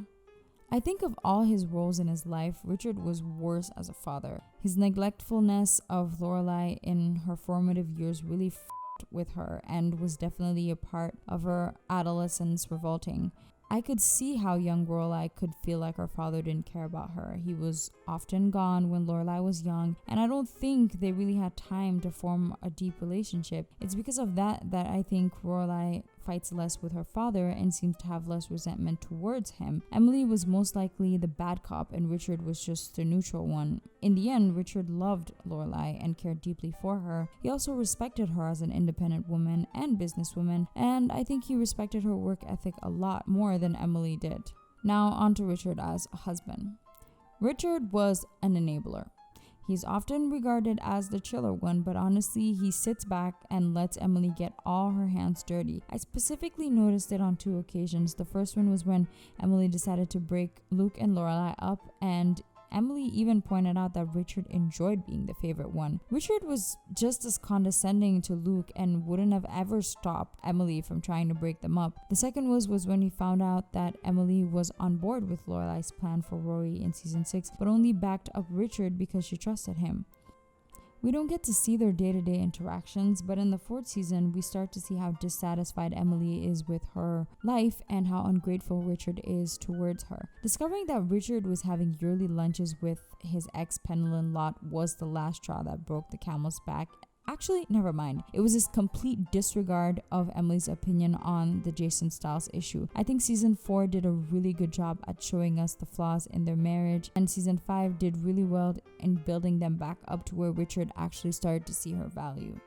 [SPEAKER 1] I think of all his roles in his life, Richard was worse as a father. His neglectfulness of Lorelai in her formative years really f***ed with her and was definitely a part of her adolescence revolting. I could see how young Lorelai could feel like her father didn't care about her. He was often gone when Lorelai was young, and I don't think they really had time to form a deep relationship. It's because of that I think Lorelai fights less with her father and seems to have less resentment towards him. Emily was most likely the bad cop and Richard was just the neutral one. In the end, Richard loved Lorelai and cared deeply for her. He also respected her as an independent woman and businesswoman, and I think he respected her work ethic a lot more than Emily did. Now on to Richard as a husband. Richard was an enabler. He's often regarded as the chiller one, but honestly, he sits back and lets Emily get all her hands dirty. I specifically noticed it on 2 occasions. The first one was when Emily decided to break Luke and Lorelai up, and Emily even pointed out that Richard enjoyed being the favorite one. Richard was just as condescending to Luke and wouldn't have ever stopped Emily from trying to break them up. The second was when he found out that Emily was on board with Lorelai's plan for Rory in season 6, but only backed up Richard because she trusted him. We don't get to see their day-to-day interactions, but in the 4th season, we start to see how dissatisfied Emily is with her life and how ungrateful Richard is towards her. Discovering that Richard was having yearly lunches with his ex-Penelon lot was the last straw that broke the camel's back. Actually, never mind. It was his complete disregard of Emily's opinion on the Jason Stiles issue. I think season 4 did a really good job at showing us the flaws in their marriage, and season 5 did really well in building them back up to where Richard actually started to see her value.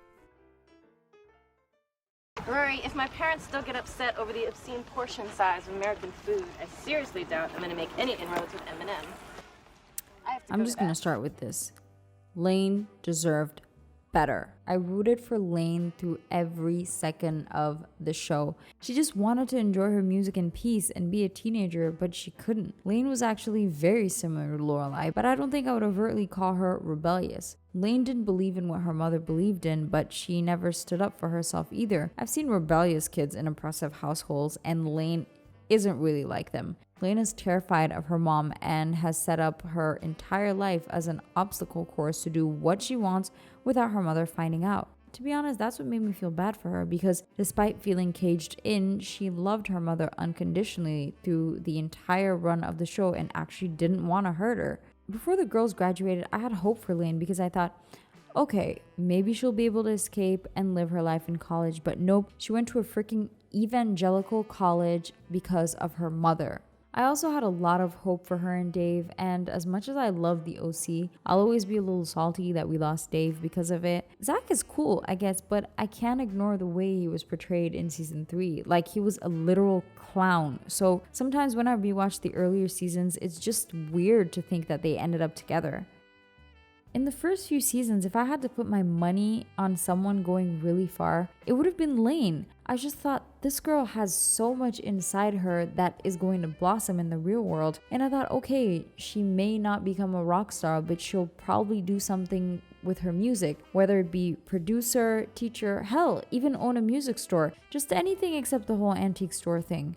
[SPEAKER 3] Rory, if my parents still get upset over the obscene portion size of American food, I seriously doubt I'm going to make any inroads with M&M.
[SPEAKER 1] I'm just going to start with this. Lane deserved better. I rooted for Lane through every second of the show. She just wanted to enjoy her music in peace and be a teenager, but she couldn't. Lane was actually very similar to Lorelai, but I don't think I would overtly call her rebellious. Lane didn't believe in what her mother believed in, but she never stood up for herself either. I've seen rebellious kids in oppressive households, and Lane isn't really like them. Lane is terrified of her mom and has set up her entire life as an obstacle course to do what she wants without her mother finding out. To be honest, that's what made me feel bad for her, because despite feeling caged in, she loved her mother unconditionally through the entire run of the show and actually didn't want to hurt her. Before the girls graduated, I had hope for Lane because I thought, okay, maybe she'll be able to escape and live her life in college, but nope, she went to a freaking evangelical college because of her mother. I also had a lot of hope for her and Dave, and as much as I love the OC, I'll always be a little salty that we lost Dave because of it. Zack is cool, I guess, but I can't ignore the way he was portrayed in season 3. Like, he was a literal clown. So sometimes when I rewatch the earlier seasons, it's just weird to think that they ended up together. In the first few seasons, if I had to put my money on someone going really far, it would have been Lane. I just thought this girl has so much inside her that is going to blossom in the real world. And I thought, okay, she may not become a rock star, but she'll probably do something with her music, whether it be producer, teacher, hell, even own a music store. Just anything except the whole antique store thing.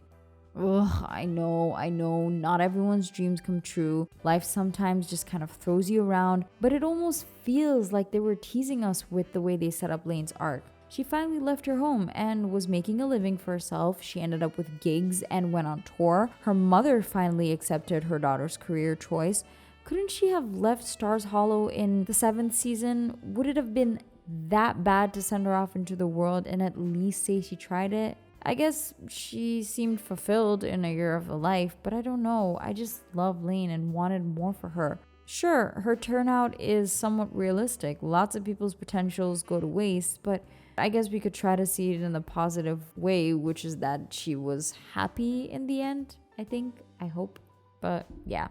[SPEAKER 1] Ugh, I know, not everyone's dreams come true. Life sometimes just kind of throws you around, but it almost feels like they were teasing us with the way they set up Lane's arc. She finally left her home and was making a living for herself. She ended up with gigs and went on tour. Her mother finally accepted her daughter's career choice. Couldn't she have left Stars Hollow in the 7th season? Would it have been that bad to send her off into the world and at least say she tried it? I guess she seemed fulfilled in a year of a life, but I don't know. I just love Lane and wanted more for her. Sure, her turnout is somewhat realistic. Lots of people's potentials go to waste, but I guess we could try to see it in the positive way, which is that she was happy in the end, I hope. But yeah.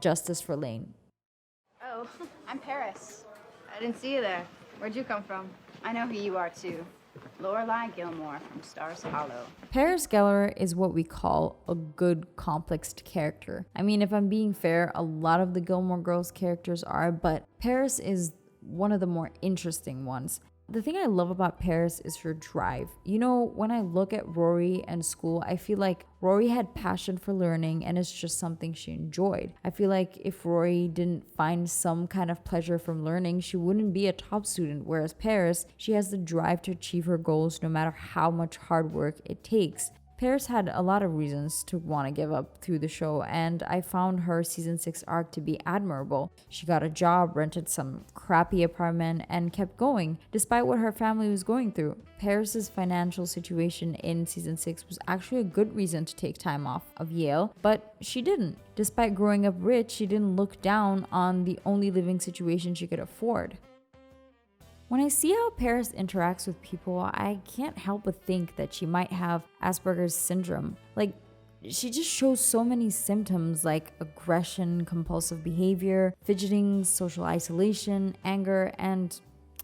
[SPEAKER 1] Justice for Lane.
[SPEAKER 3] Oh, I'm Paris. I didn't see you there. Where'd you come from?
[SPEAKER 8] I know who you are, too. Lorelai Gilmore from Stars Hollow.
[SPEAKER 1] Paris Geller is what we call a good, complexed character. I mean, if I'm being fair, a lot of the Gilmore Girls characters are, but Paris is one of the more interesting ones. The thing I love about Paris is her drive. You know, when I look at Rory and school, I feel like Rory had passion for learning and it's just something she enjoyed. I feel like if Rory didn't find some kind of pleasure from learning, she wouldn't be a top student, whereas Paris, she has the drive to achieve her goals no matter how much hard work it takes. Paris had a lot of reasons to want to give up through the show, and I found her season 6 arc to be admirable. She got a job, rented some crappy apartment, and kept going, despite what her family was going through. Paris's financial situation in season 6 was actually a good reason to take time off of Yale, but she didn't. Despite growing up rich, she didn't look down on the only living situation she could afford. When I see how Paris interacts with people, I can't help but think that she might have Asperger's syndrome. Like, she just shows so many symptoms like aggression, compulsive behavior, fidgeting, social isolation, anger, and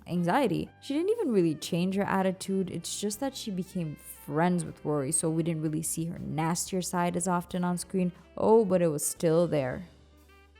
[SPEAKER 1] anxiety. She didn't even really change her attitude, it's just that she became friends with Rory, so we didn't really see her nastier side as often on screen. Oh, but it was still there.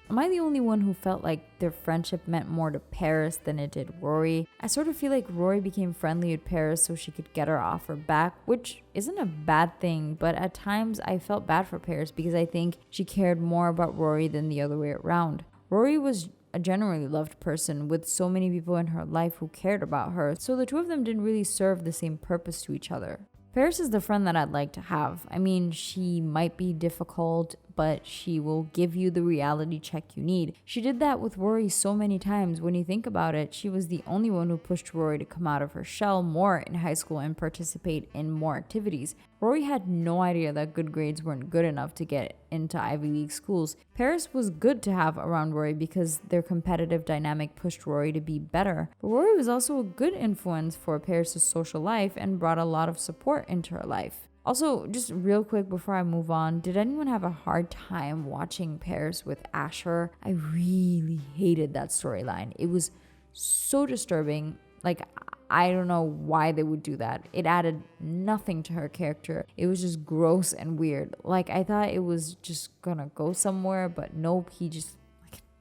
[SPEAKER 1] Am I the only one who felt like their friendship meant more to Paris than it did Rory? I sort of feel like Rory became friendly with Paris so she could get her off her back, which isn't a bad thing, but at times I felt bad for Paris because I think she cared more about Rory than the other way around. Rory was a generally loved person with so many people in her life who cared about her, so the two of them didn't really serve the same purpose to each other. Paris is the friend that I'd like to have. I mean, she might be difficult, but she will give you the reality check you need. She did that with Rory so many times. When you think about it, she was the only one who pushed Rory to come out of her shell more in high school and participate in more activities. Rory had no idea that good grades weren't good enough to get into Ivy League schools. Paris was good to have around Rory because their competitive dynamic pushed Rory to be better. But Rory was also a good influence for Paris' social life and brought a lot of support into her life. Also, just real quick before I move on, did anyone have a hard time watching Paris with Asher? I really hated that storyline. It was so disturbing. Like, I don't know why they would do that. It added nothing to her character. It was just gross and weird. Like, I thought it was just gonna go somewhere, but nope, he just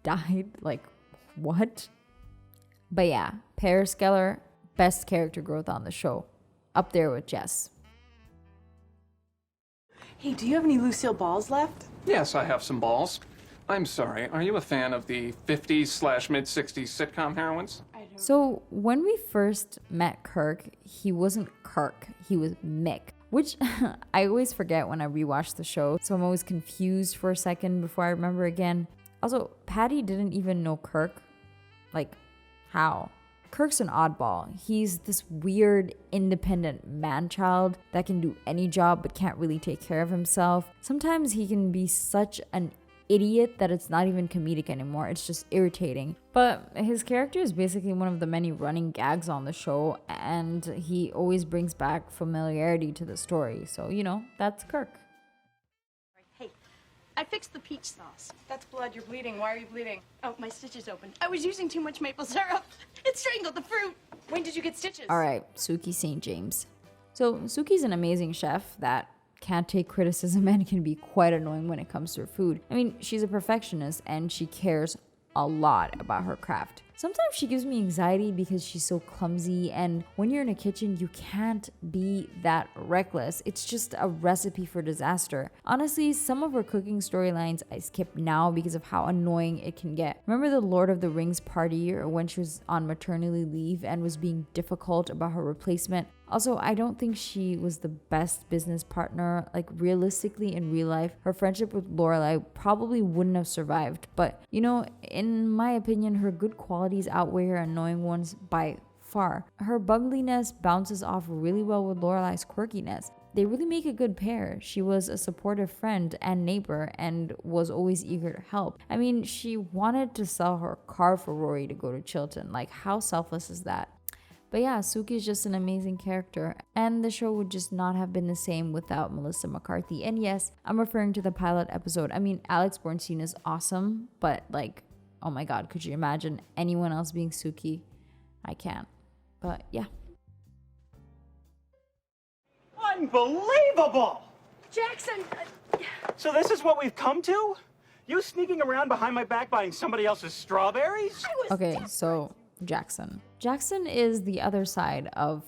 [SPEAKER 1] died. Like, what? But yeah, Paris Geller, best character growth on the show. Up there with Jess.
[SPEAKER 9] Hey, do you have any Lucille balls left?
[SPEAKER 10] Yes, I have some balls. I'm sorry, are you a fan of the 50s/mid-60s sitcom heroines?
[SPEAKER 1] So when we first met Kirk, he wasn't Kirk, he was Mick, which I always forget when I rewatch the show, so I'm always confused for a second before I remember again. Also, Patty didn't even know Kirk. Like, how? Kirk's an oddball. He's this weird, independent man-child that can do any job but can't really take care of himself. Sometimes he can be such an idiot that it's not even comedic anymore. It's just irritating. But his character is basically one of the many running gags on the show, and he always brings back familiarity to the story. So, you know, that's Kirk.
[SPEAKER 9] Hey,
[SPEAKER 11] I fixed the peach sauce.
[SPEAKER 2] That's blood. You're bleeding. Why are you bleeding?
[SPEAKER 11] Oh, my stitches opened. I was using too much maple syrup. It strangled the fruit.
[SPEAKER 2] When did you get stitches?
[SPEAKER 1] All right, Sookie St. James. So Sookie's an amazing chef that can't take criticism and can be quite annoying when it comes to her food. I mean, she's a perfectionist and she cares a lot about her craft. Sometimes she gives me anxiety because she's so clumsy, and when you're in a kitchen, you can't be that reckless. It's just a recipe for disaster. Honestly, some of her cooking storylines I skip now because of how annoying it can get. Remember the Lord of the Rings party, or when she was on maternity leave and was being difficult about her replacement? Also, I don't think she was the best business partner. Like, realistically, in real life, her friendship with Lorelai probably wouldn't have survived. But, you know, in my opinion, her good qualities outweigh her annoying ones by far. Her bubbliness bounces off really well with Lorelai's quirkiness. They really make a good pair. She was a supportive friend and neighbor and was always eager to help. I mean, she wanted to sell her car for Rory to go to Chilton. Like, how selfless is that? But yeah, Sookie is just an amazing character, and the show would just not have been the same without Melissa McCarthy. And yes, I'm referring to the pilot episode. I mean, Alex Bornstein is awesome, but like, oh my god, could you imagine anyone else being Sookie? I can't. But yeah.
[SPEAKER 12] Unbelievable!
[SPEAKER 11] Jackson!
[SPEAKER 12] So this is what we've come to? You sneaking around behind my back buying somebody else's strawberries?
[SPEAKER 1] Okay, so Jackson. Jackson is the other side of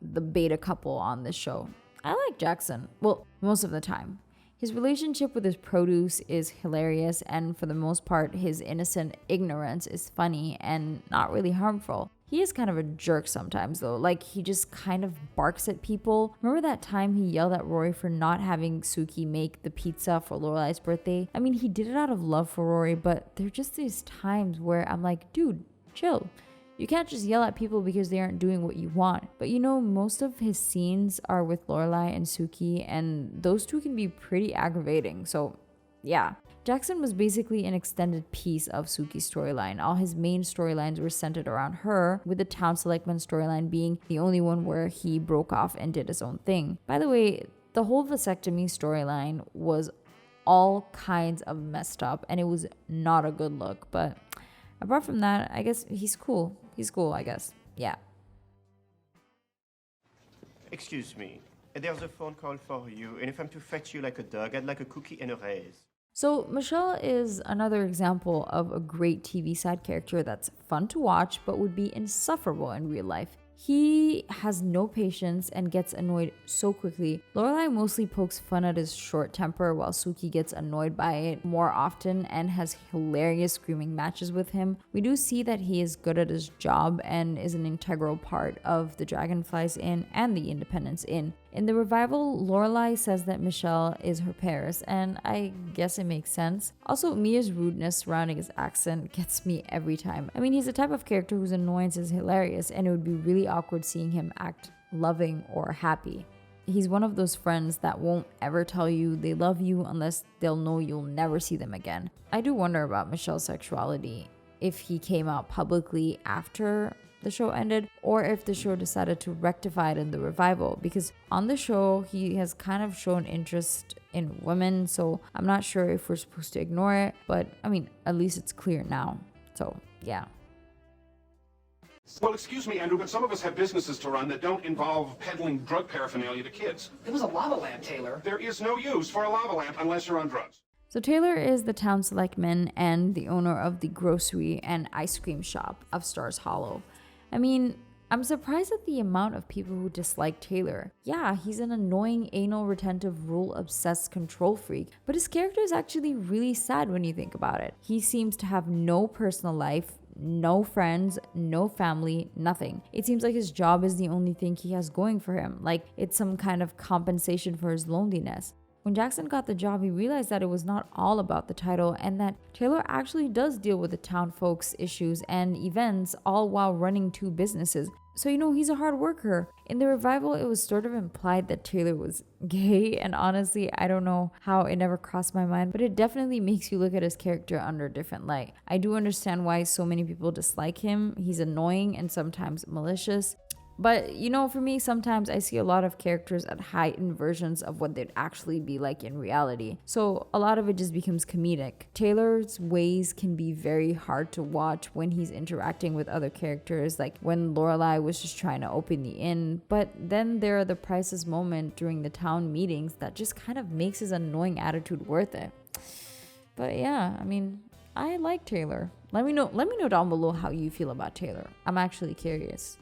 [SPEAKER 1] the beta couple on this show. I like Jackson. Well, most of the time. His relationship with his produce is hilarious, and for the most part, his innocent ignorance is funny and not really harmful. He is kind of a jerk sometimes though, like he just kind of barks at people. Remember that time he yelled at Rory for not having Sookie make the pizza for Lorelai's birthday? I mean, he did it out of love for Rory, but there are just these times where I'm like, dude, chill. You can't just yell at people because they aren't doing what you want. But you know, most of his scenes are with Lorelai and Sookie, and those two can be pretty aggravating. So yeah. Jackson was basically an extended piece of Sookie's storyline. All his main storylines were centered around her, with the town selectman storyline being the only one where he broke off and did his own thing. By the way, the whole vasectomy storyline was all kinds of messed up, and it was not a good look, but apart from that, I guess he's cool. He's cool, I guess. Yeah.
[SPEAKER 13] Excuse me. There's a phone call for you, and if I'm to fetch you like a dog, I'd like a cookie and a raise.
[SPEAKER 1] So Michel is another example of a great TV side character that's fun to watch, but would be insufferable in real life. He has no patience and gets annoyed so quickly. Lorelai mostly pokes fun at his short temper, while Sookie gets annoyed by it more often and has hilarious screaming matches with him. We do see that he is good at his job and is an integral part of the Dragonflies Inn and the Independence Inn. In the revival, Lorelai says that Michel is her Paris, and I guess it makes sense. Also, Mia's rudeness surrounding his accent gets me every time. I mean, he's the type of character whose annoyance is hilarious, and it would be really awkward seeing him act loving or happy. He's one of those friends that won't ever tell you they love you unless they'll know you'll never see them again. I do wonder about Michel's sexuality, if he came out publicly after the show ended, or if the show decided to rectify it in the revival, because on the show he has kind of shown interest in women, so I'm not sure if we're supposed to ignore it, but I mean, at least it's clear now. So yeah.
[SPEAKER 14] Well, excuse me, Andrew, but some of us have businesses to run that don't involve peddling drug paraphernalia to kids.
[SPEAKER 15] It was a lava lamp, Taylor.
[SPEAKER 14] There is no use for a lava lamp unless you're on drugs.
[SPEAKER 1] So Taylor is the town selectman and the owner of the grocery and ice cream shop of Stars Hollow. I mean, I'm surprised at the amount of people who dislike Taylor. Yeah, he's an annoying, anal retentive, rule-obsessed control freak, but his character is actually really sad when you think about it. He seems to have no personal life, no friends, no family, nothing. It seems like his job is the only thing he has going for him, like it's some kind of compensation for his loneliness. When Jackson got the job, he realized that it was not all about the title and that Taylor actually does deal with the town folks' issues and events, all while running two businesses. So, you know, he's a hard worker. In the revival, it was sort of implied that Taylor was gay, and honestly, I don't know how it never crossed my mind, but it definitely makes you look at his character under a different light. I do understand why so many people dislike him. He's annoying and sometimes malicious. But you know, for me, sometimes I see a lot of characters at heightened versions of what they'd actually be like in reality. So a lot of it just becomes comedic. Taylor's ways can be very hard to watch when he's interacting with other characters, like when Lorelai was just trying to open the inn. But then there are the priceless moment during the town meetings that just kind of makes his annoying attitude worth it. But yeah, I mean, I like Taylor. Let me know down below how you feel about Taylor. I'm actually curious.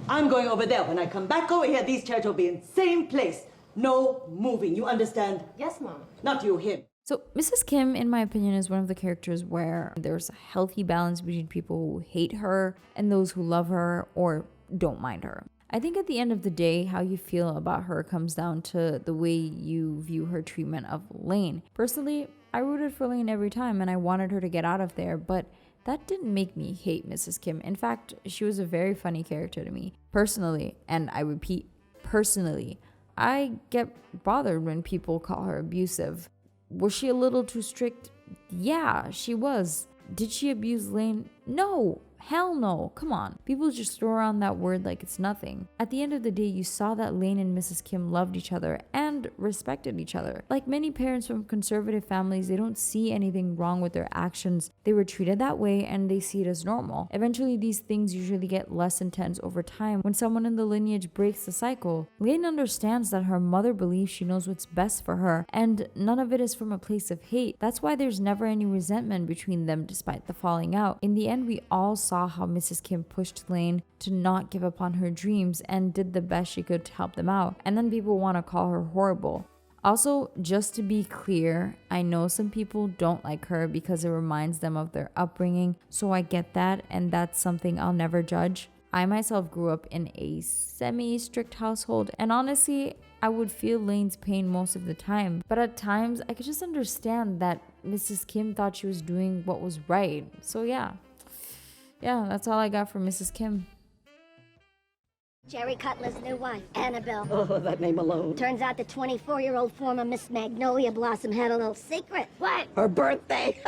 [SPEAKER 15] I'm going over there. When I come back over here, these chairs will be in the same place. No moving. You understand?
[SPEAKER 3] Yes, Mom.
[SPEAKER 15] Not you, him.
[SPEAKER 1] So Mrs. Kim, in my opinion, is one of the characters where there's a healthy balance between people who hate her and those who love her or don't mind her. I think at the end of the day, how you feel about her comes down to the way you view her treatment of Lane. Personally, I rooted for Lane every time and I wanted her to get out of there, but that didn't make me hate Mrs. Kim. In fact, she was a very funny character to me. Personally, and I repeat, personally, I get bothered when people call her abusive. Was she a little too strict? Yeah, she was. Did she abuse Lane? No. Hell no. Come on. People just throw around that word like it's nothing. At the end of the day, you saw that Lane and Mrs. Kim loved each other and respected each other. Like many parents from conservative families, they don't see anything wrong with their actions. They were treated that way and they see it as normal. Eventually, these things usually get less intense over time when someone in the lineage breaks the cycle. Lane understands that her mother believes she knows what's best for her, and none of it is from a place of hate. That's why there's never any resentment between them despite the falling out. In the end, we all saw how Mrs. Kim pushed Lane to not give up on her dreams and did the best she could to help them out. And then people want to call her horrible. Also, just to be clear, I know some people don't like her because it reminds them of their upbringing, so I get that, and that's something I'll never judge. I myself grew up in a semi-strict household, and honestly, I would feel Lane's pain most of the time. But at times, I could just understand that Mrs. Kim thought she was doing what was right. So yeah, that's all I got from Mrs. Kim.
[SPEAKER 16] Jerry Cutler's new wife, Annabelle.
[SPEAKER 15] Oh, that name alone.
[SPEAKER 16] Turns out the 24-year-old former Miss Magnolia Blossom had a little secret. What?
[SPEAKER 15] Her birthday.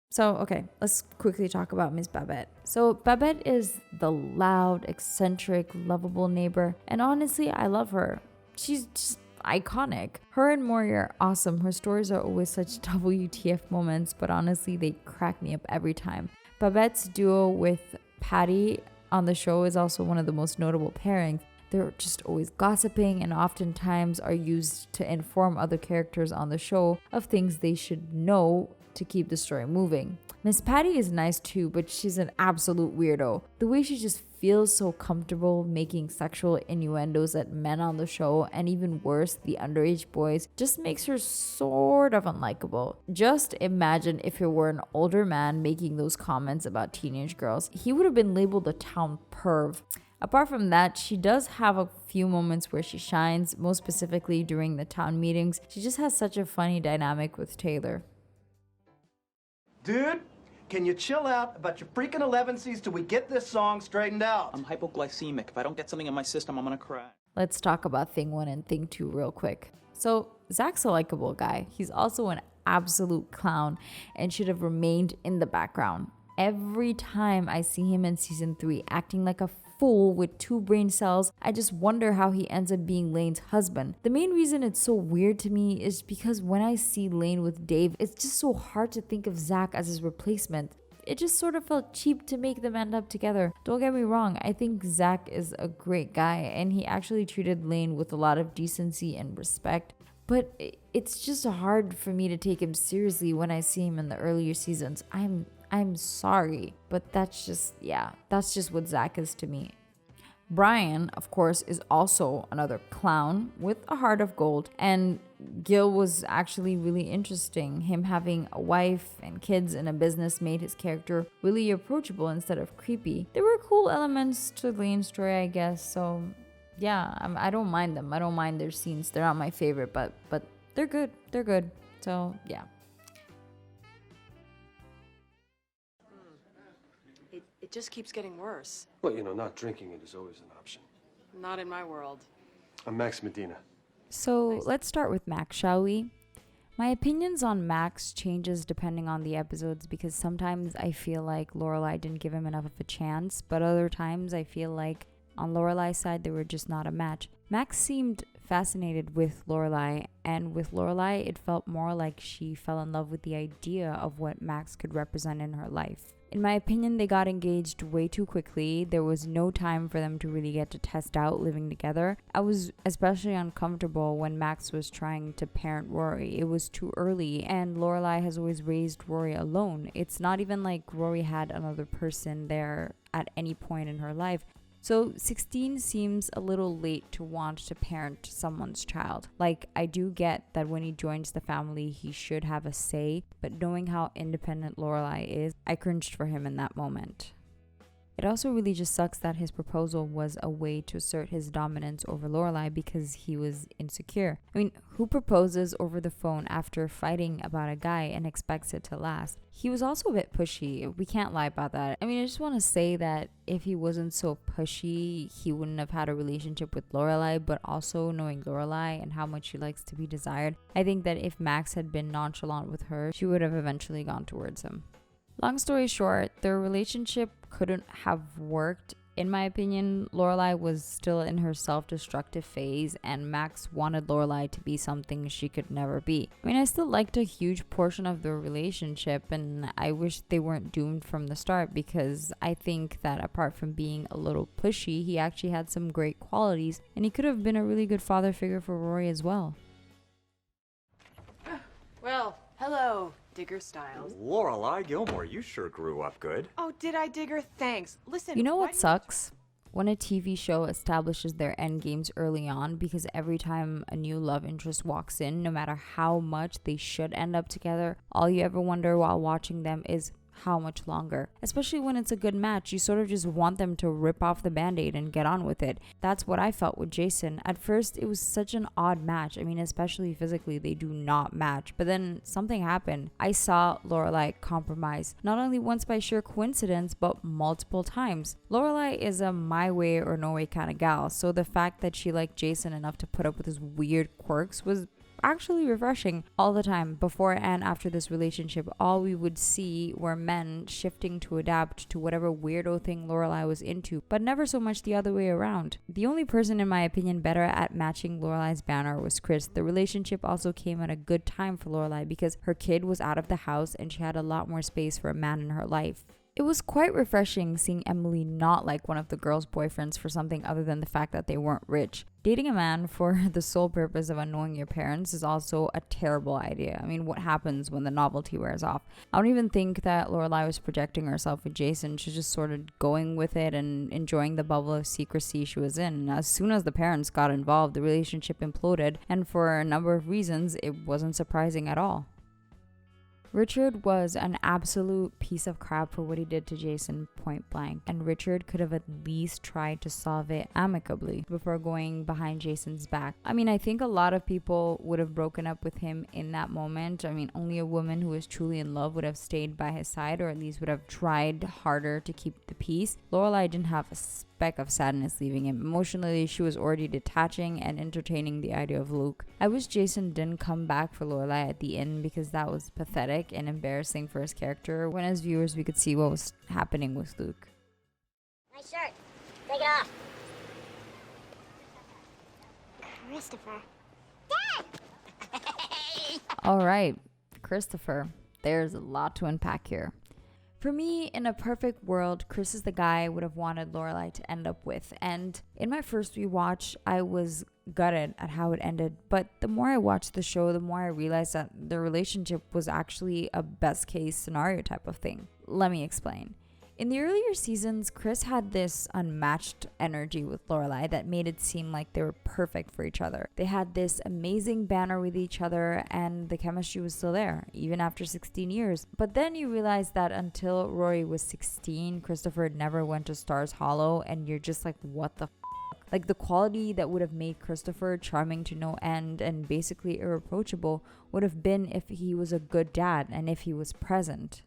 [SPEAKER 1] So, okay, let's quickly talk about Miss Babette. So, Babette is the loud, eccentric, lovable neighbor, and honestly, I love her. She's just iconic. Her and Maury are awesome. Her stories are always such WTF moments, but honestly, they crack me up every time. Babette's duo with Patty on the show is also one of the most notable pairings. They're just always gossiping and oftentimes are used to inform other characters on the show of things they should know to keep the story moving. Miss Patty is nice too, but she's an absolute weirdo. The way she just feels so comfortable making sexual innuendos at men on the show, and even worse, the underage boys, just makes her sort of unlikable. Just imagine if it were an older man making those comments about teenage girls. He would have been labeled a town perv. Apart from that, she does have a few moments where she shines, most specifically during the town meetings. She just has such a funny dynamic with Taylor.
[SPEAKER 17] Dude, can you chill out about your freaking 11Cs till we get this song straightened out?
[SPEAKER 18] I'm hypoglycemic. If I don't get something in my system, I'm gonna cry.
[SPEAKER 1] Let's talk about thing one and thing two real quick. So, Zack's a likable guy. He's also an absolute clown and should have remained in the background. Every time I see him in season 3 acting like a fool with 2 brain cells, I just wonder how he ends up being Lane's husband. The main reason it's so weird to me is because when I see Lane with Dave, it's just so hard to think of Zack as his replacement. It just sort of felt cheap to make them end up together. Don't get me wrong, I think Zack is a great guy and he actually treated Lane with a lot of decency and respect. But it's just hard for me to take him seriously when I see him in the earlier seasons. I'm sorry, but that's just what Zack is to me. Bryan, of course, is also another clown with a heart of gold, and Gil was actually really interesting. Him having a wife and kids and a business made his character really approachable instead of creepy. There were cool elements to Lane's story, I guess, so yeah, I don't mind them. I don't mind their scenes. They're not my favorite, but they're good. They're good. So yeah.
[SPEAKER 2] It just keeps getting worse.
[SPEAKER 4] Well, not drinking it is always an option.
[SPEAKER 2] Not in my world.
[SPEAKER 4] I'm Max Medina.
[SPEAKER 1] So let's start with Max, shall we? My opinions on Max changes depending on the episodes because sometimes I feel like Lorelai didn't give him enough of a chance, but other times I feel like on Lorelai's side they were just not a match. Max seemed fascinated with Lorelai, and with Lorelai it felt more like she fell in love with the idea of what Max could represent in her life. In my opinion, they got engaged way too quickly. There was no time for them to really get to test out living together. I was especially uncomfortable when Max was trying to parent Rory. It was too early, and Lorelai has always raised Rory alone. It's not even like Rory had another person there at any point in her life. So 16 seems a little late to want to parent someone's child. Like, I do get that when he joins the family, he should have a say, but knowing how independent Lorelai is, I cringed for him in that moment. It also really just sucks that his proposal was a way to assert his dominance over Lorelai because he was insecure. I mean, who proposes over the phone after fighting about a guy and expects it to last? He was also a bit pushy. We can't lie about that. I mean, I just want to say that if he wasn't so pushy, he wouldn't have had a relationship with Lorelai, but also knowing Lorelai and how much she likes to be desired, I think that if Max had been nonchalant with her, she would have eventually gone towards him. Long story short, their relationship couldn't have worked. In my opinion, Lorelai was still in her self-destructive phase, and Max wanted Lorelai to be something she could never be. I mean, I still liked a huge portion of their relationship, and I wish they weren't doomed from the start because I think that apart from being a little pushy, he actually had some great qualities, and he could have been a really good father figure for Rory as well.
[SPEAKER 9] Well, hello, Digger Stiles.
[SPEAKER 19] Lorelai Gilmore, you sure grew up good.
[SPEAKER 9] Oh, did I, Digger? Thanks. Listen,
[SPEAKER 1] You know what sucks? When a TV show establishes their endgames early on, because every time a new love interest walks in, no matter how much they should end up together, all you ever wonder while watching them is how much longer. Especially when it's a good match, you sort of just want them to rip off the band-aid and get on with it. That's what I felt with Jason. At first, it was such an odd match. I mean, especially physically, they do not match. But then something happened. I saw Lorelai compromise, not only once by sheer coincidence, but multiple times. Lorelai is a my way or no way kind of gal, so the fact that she liked Jason enough to put up with his weird quirks was actually refreshing. All the time, before and after this relationship, all we would see were men shifting to adapt to whatever weirdo thing Lorelai was into, but never so much the other way around. The only person, in my opinion, better at matching Lorelai's banner was Chris. The relationship also came at a good time for Lorelai because her kid was out of the house and she had a lot more space for a man in her life. It was quite refreshing seeing Emily not like one of the girls' boyfriends for something other than the fact that they weren't rich. Dating a man for the sole purpose of annoying your parents is also a terrible idea. I mean, what happens when the novelty wears off? I don't even think that Lorelai was projecting herself with Jason. She's just sort of going with it and enjoying the bubble of secrecy she was in. As soon as the parents got involved, the relationship imploded, and for a number of reasons, it wasn't surprising at all. Richard was an absolute piece of crap for what he did to Jason point blank, and Richard could have at least tried to solve it amicably before going behind Jason's back. I mean, I think a lot of people would have broken up with him in that moment. I mean, only a woman who was truly in love would have stayed by his side, or at least would have tried harder to keep the peace. Lorelai didn't have a speck of sadness leaving him. Emotionally, she was already detaching and entertaining the idea of Luke. I wish Jason didn't come back for Lorelai at the end because that was pathetic and embarrassing for his character, when as viewers we could see what was happening with Luke.
[SPEAKER 16] My shirt. Take it off. Christopher. Dad!
[SPEAKER 1] Alright, Christopher. There's a lot to unpack here. For me, in a perfect world, Chris is the guy I would have wanted Lorelai to end up with. And in my first rewatch, I was gutted at how it ended. But the more I watched the show, the more I realized that the relationship was actually a best case scenario type of thing. Let me explain. In the earlier seasons, Chris had this unmatched energy with Lorelai that made it seem like they were perfect for each other. They had this amazing banter with each other and the chemistry was still there, even after 16 years. But then you realize that until Rory was 16, Christopher never went to Stars Hollow, and you're just like, what the f***? Like, the quality that would have made Christopher charming to no end and basically irreproachable would have been if he was a good dad and if he was present.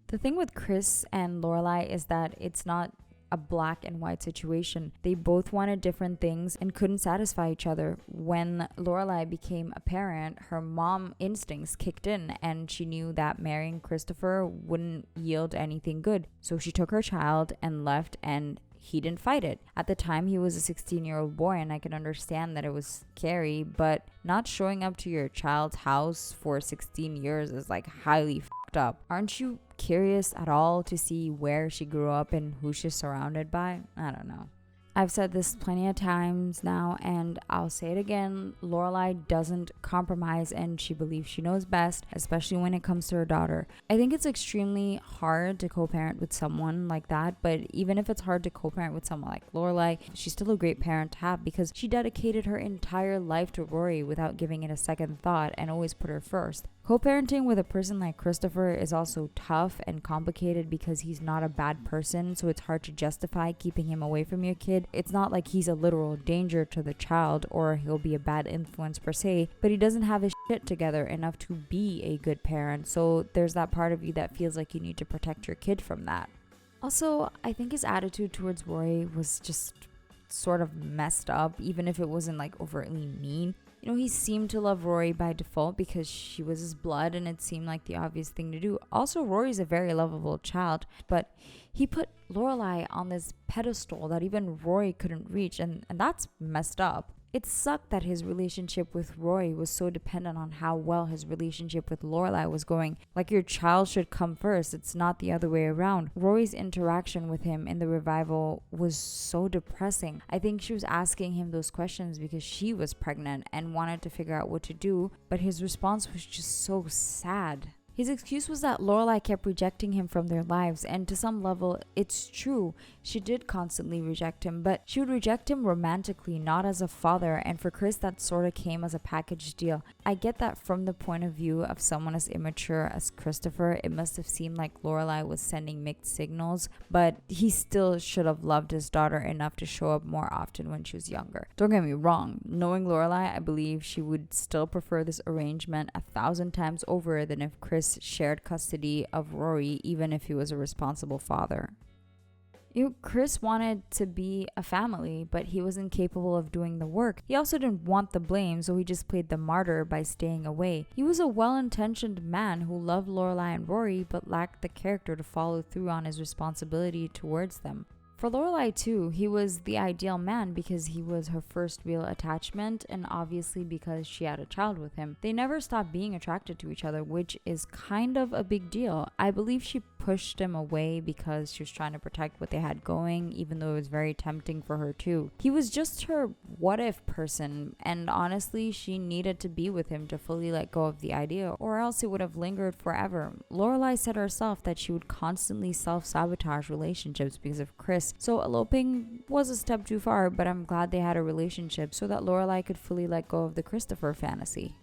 [SPEAKER 1] The thing with Chris and Lorelai is that it's not a black and white situation. They both wanted different things and couldn't satisfy each other. When Lorelai became a parent, her mom instincts kicked in and she knew that marrying Christopher wouldn't yield anything good. So she took her child and left, and he didn't fight it. At the time, he was a 16-year-old boy, and I can understand that it was scary, but not showing up to your child's house for 16 years is like highly fucked up. Aren't you curious at all to see where she grew up and who she's surrounded by? I don't know. I've said this plenty of times now, and I'll say it again. Lorelai doesn't compromise, and she believes she knows best, especially when it comes to her daughter. I think it's extremely hard to co-parent with someone like that, but even if it's hard to co-parent with someone like Lorelai, she's still a great parent to have because she dedicated her entire life to Rory without giving it a second thought and always put her first. Co-parenting with a person like Christopher is also tough and complicated because he's not a bad person, so it's hard to justify keeping him away from your kid. It's not like he's a literal danger to the child or he'll be a bad influence per se, but he doesn't have his shit together enough to be a good parent, so there's that part of you that feels like you need to protect your kid from that. Also, I think his attitude towards Rory was just sort of messed up, even if it wasn't like overtly mean. You know, he seemed to love Rory by default because she was his blood and it seemed like the obvious thing to do. Also, Rory's a very lovable child, but he put Lorelai on this pedestal that even Rory couldn't reach, and that's messed up. It sucked that his relationship with Rory was so dependent on how well his relationship with Lorelai was going. Like, your child should come first. It's not the other way around. Rory's interaction with him in the revival was so depressing. I think she was asking him those questions because she was pregnant and wanted to figure out what to do, but his response was just so sad. His excuse was that Lorelai kept rejecting him from their lives, and to some level, it's true. She did constantly reject him, but she would reject him romantically, not as a father, and for Chris, that sort of came as a package deal. I get that from the point of view of someone as immature as Christopher, it must have seemed like Lorelai was sending mixed signals, but he still should have loved his daughter enough to show up more often when she was younger. Don't get me wrong, knowing Lorelai, I believe she would still prefer this arrangement 1,000 times over than if Chris shared custody of Rory, even if he was a responsible father. Chris wanted to be a family, but he wasn't capable of doing the work. He also didn't want the blame, so he just played the martyr by staying away. He was a well-intentioned man who loved Lorelai and Rory, but lacked the character to follow through on his responsibility towards them. For Lorelai too, he was the ideal man because he was her first real attachment, and obviously because she had a child with him. They never stopped being attracted to each other, which is kind of a big deal. I believe she pushed him away because she was trying to protect what they had going, even though it was very tempting for her too. He was just her what-if person, and honestly, she needed to be with him to fully let go of the idea, or else it would have lingered forever. Lorelai said herself that she would constantly self-sabotage relationships because of Chris, so eloping was a step too far, but I'm glad they had a relationship so that Lorelai could fully let go of the Christopher fantasy.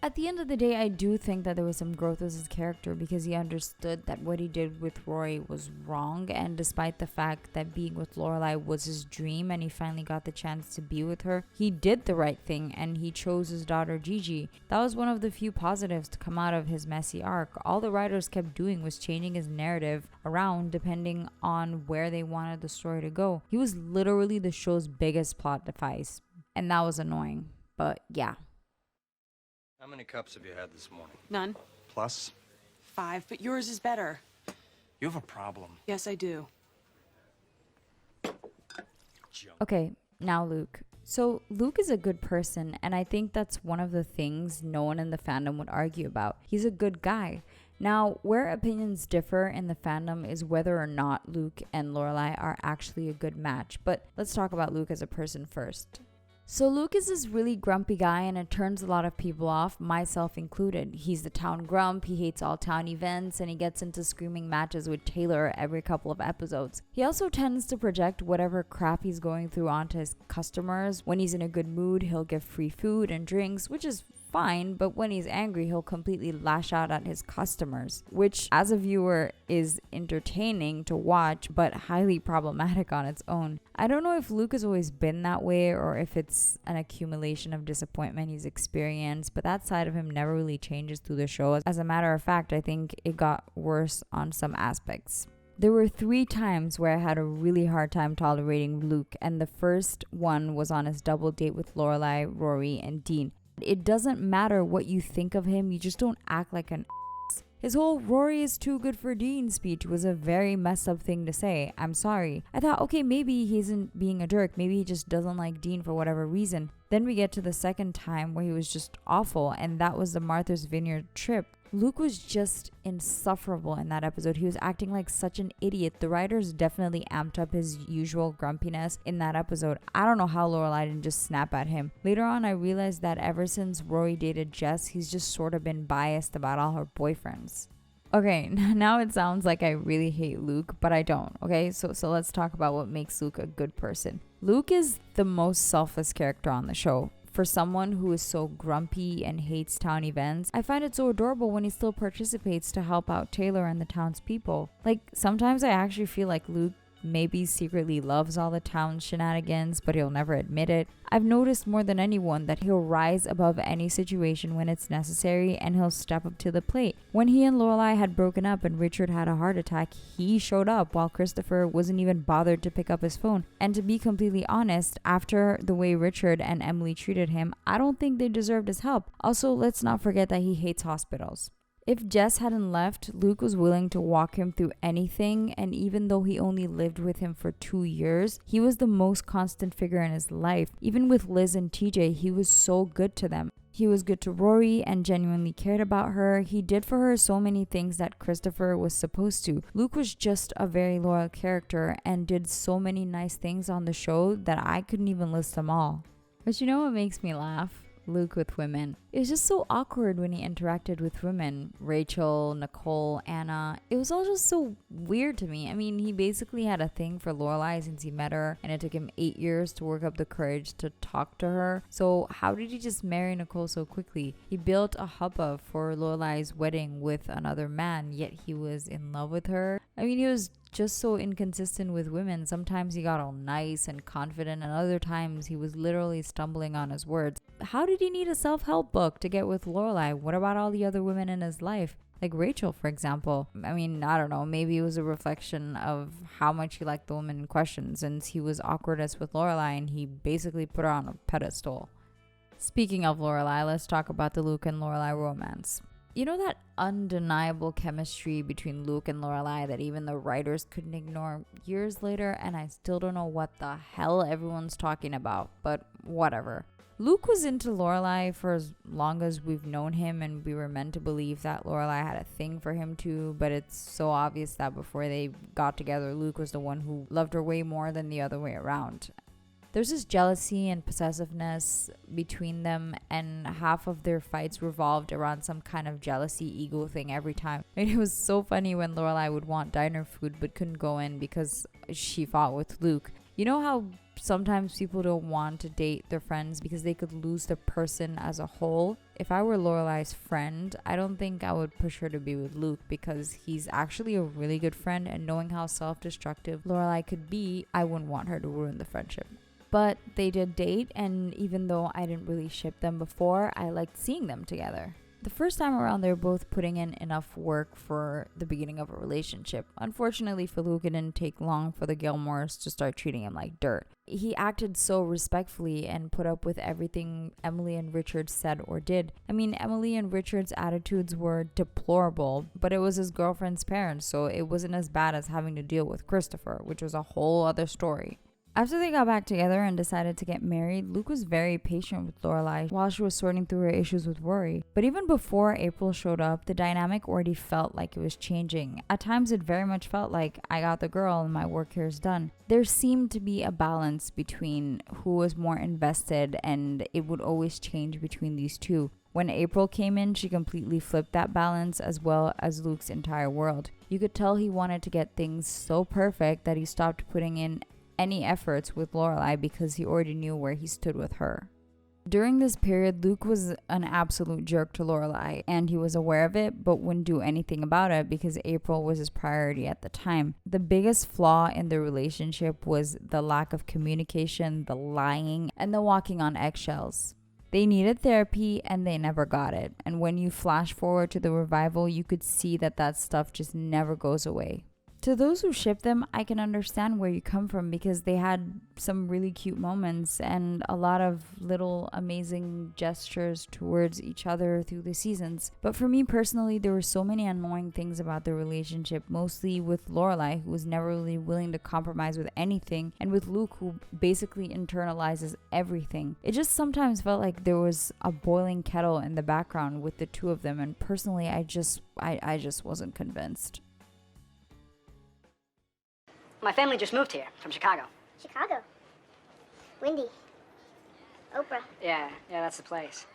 [SPEAKER 1] At the end of the day, I do think that there was some growth as his character because he understood that what he did with Rory was wrong, and despite the fact that being with Lorelai was his dream and he finally got the chance to be with her, he did the right thing and he chose his daughter Gigi. That was one of the few positives to come out of his messy arc. All the writers kept doing was changing his narrative around depending on where they wanted the story to go. He was literally the show's biggest plot device, and that was annoying, but yeah.
[SPEAKER 4] How many cups have you had this morning?
[SPEAKER 9] None.
[SPEAKER 19] Plus?
[SPEAKER 9] 5, but yours is better.
[SPEAKER 4] You have a problem.
[SPEAKER 9] Yes, I do.
[SPEAKER 1] Okay, now Luke. So Luke is a good person, and I think that's one of the things no one in the fandom would argue about. He's a good guy. Now, where opinions differ in the fandom is whether or not Luke and Lorelai are actually a good match, but let's talk about Luke as a person first. So Luke is this really grumpy guy, and it turns a lot of people off, myself included. He's the town grump, he hates all town events, and he gets into screaming matches with Taylor every couple of episodes. He also tends to project whatever crap he's going through onto his customers. When he's in a good mood, he'll give free food and drinks, which is fine, but when he's angry, he'll completely lash out at his customers, which as a viewer is entertaining to watch, but highly problematic on its own. I don't know if Luke has always been that way or if it's an accumulation of disappointment he's experienced, but that side of him never really changes through the show. As a matter of fact, I think it got worse on some aspects. There were 3 times where I had a really hard time tolerating Luke, and the first one was on his double date with Lorelai, Rory, and Dean. It doesn't matter what you think of him, you just don't act like an ass. His whole Rory is too good for Dean speech was a very messed up thing to say. I'm sorry. I thought, okay, maybe he isn't being a jerk. Maybe he just doesn't like Dean for whatever reason. Then we get to the second time where he was just awful, and that was the Martha's Vineyard trip. Luke was just insufferable in that episode. He was acting like such an idiot. The writers definitely amped up his usual grumpiness in that episode. I don't know how Lorelai didn't just snap at him. Later on, I realized that ever since Rory dated Jess, he's just sort of been biased about all her boyfriends. Okay, now it sounds like I really hate Luke, but I don't, okay? So let's talk about what makes Luke a good person. Luke is the most selfless character on the show. For someone who is so grumpy and hates town events, I find it so adorable when he still participates to help out Taylor and the townspeople. Like, sometimes I actually feel like Luke maybe secretly loves all the town shenanigans, but he'll never admit it. I've noticed more than anyone that he'll rise above any situation when it's necessary, and he'll step up to the plate. When he and Lorelai had broken up and Richard had a heart attack, he showed up while Christopher wasn't even bothered to pick up his phone. And to be completely honest, after the way Richard and Emily treated him, I don't think they deserved his help. Also, let's not forget that he hates hospitals. If Jess hadn't left, Luke was willing to walk him through anything, and even though he only lived with him for 2 years, he was the most constant figure in his life. Even with Liz and TJ, he was so good to them. He was good to Rory and genuinely cared about her. He did for her so many things that Christopher was supposed to. Luke was just a very loyal character and did so many nice things on the show that I couldn't even list them all. But you know what makes me laugh? Luke with women. It was just so awkward when he interacted with women. Rachel, Nicole, Anna. It was all just so weird to me. I mean, he basically had a thing for Lorelai since he met her, and it took him 8 years to work up the courage to talk to her. So how did he just marry Nicole so quickly? He built a hubbub for Lorelai's wedding with another man, yet he was in love with her. I mean, he was just so inconsistent with women. Sometimes he got all nice and confident, and other times he was literally stumbling on his words. How did he need a self-help book to get with Lorelai? What about all the other women in his life? Like Rachel, for example. I mean, I don't know, maybe it was a reflection of how much he liked the woman in question, since he was awkwardest with Lorelai and he basically put her on a pedestal. Speaking of Lorelai, let's talk about the Luke and Lorelai romance. You know that undeniable chemistry between Luke and Lorelai that even the writers couldn't ignore years later, and I still don't know what the hell everyone's talking about, but whatever. Luke was into Lorelai for as long as we've known him, and we were meant to believe that Lorelai had a thing for him too, but it's so obvious that before they got together, Luke was the one who loved her way more than the other way around. There's this jealousy and possessiveness between them, and half of their fights revolved around some kind of jealousy ego thing every time. And it was so funny when Lorelai would want diner food but couldn't go in because she fought with Luke. You know how sometimes people don't want to date their friends because they could lose the person as a whole? If I were Lorelai's friend, I don't think I would push her to be with Luke because he's actually a really good friend, and knowing how self-destructive Lorelai could be, I wouldn't want her to ruin the friendship. But they did date, and even though I didn't really ship them before, I liked seeing them together. The first time around, they were both putting in enough work for the beginning of a relationship. Unfortunately for Luke, it didn't take long for the Gilmores to start treating him like dirt. He acted so respectfully and put up with everything Emily and Richard said or did. I mean, Emily and Richard's attitudes were deplorable, but it was his girlfriend's parents, so it wasn't as bad as having to deal with Christopher, which was a whole other story. After they got back together and decided to get married, Luke was very patient with Lorelai while she was sorting through her issues with Rory. But even before April showed up, the dynamic already felt like it was changing. At times it very much felt like I got the girl and my work here is done. There seemed to be a balance between who was more invested, and it would always change between these two. When April came in, she completely flipped that balance, as well as Luke's entire world. You could tell he wanted to get things so perfect that he stopped putting in any efforts with Lorelai because he already knew where he stood with her. During this period, Luke was an absolute jerk to Lorelai, and he was aware of it but wouldn't do anything about it because April was his priority at the time. The biggest flaw in the relationship was the lack of communication, the lying, and the walking on eggshells. They needed therapy and they never got it, and when you flash forward to the revival, you could see that stuff just never goes away. To those who ship them, I can understand where you come from because they had some really cute moments and a lot of little amazing gestures towards each other through the seasons. But for me personally, there were so many annoying things about the relationship, mostly with Lorelai, who was never really willing to compromise with anything, and with Luke, who basically internalizes everything. It just sometimes felt like there was a boiling kettle in the background with the two of them, and personally, I just wasn't convinced.
[SPEAKER 16] My family just moved here from Chicago. Chicago? Windy. Oprah.
[SPEAKER 20] Yeah, that's the place.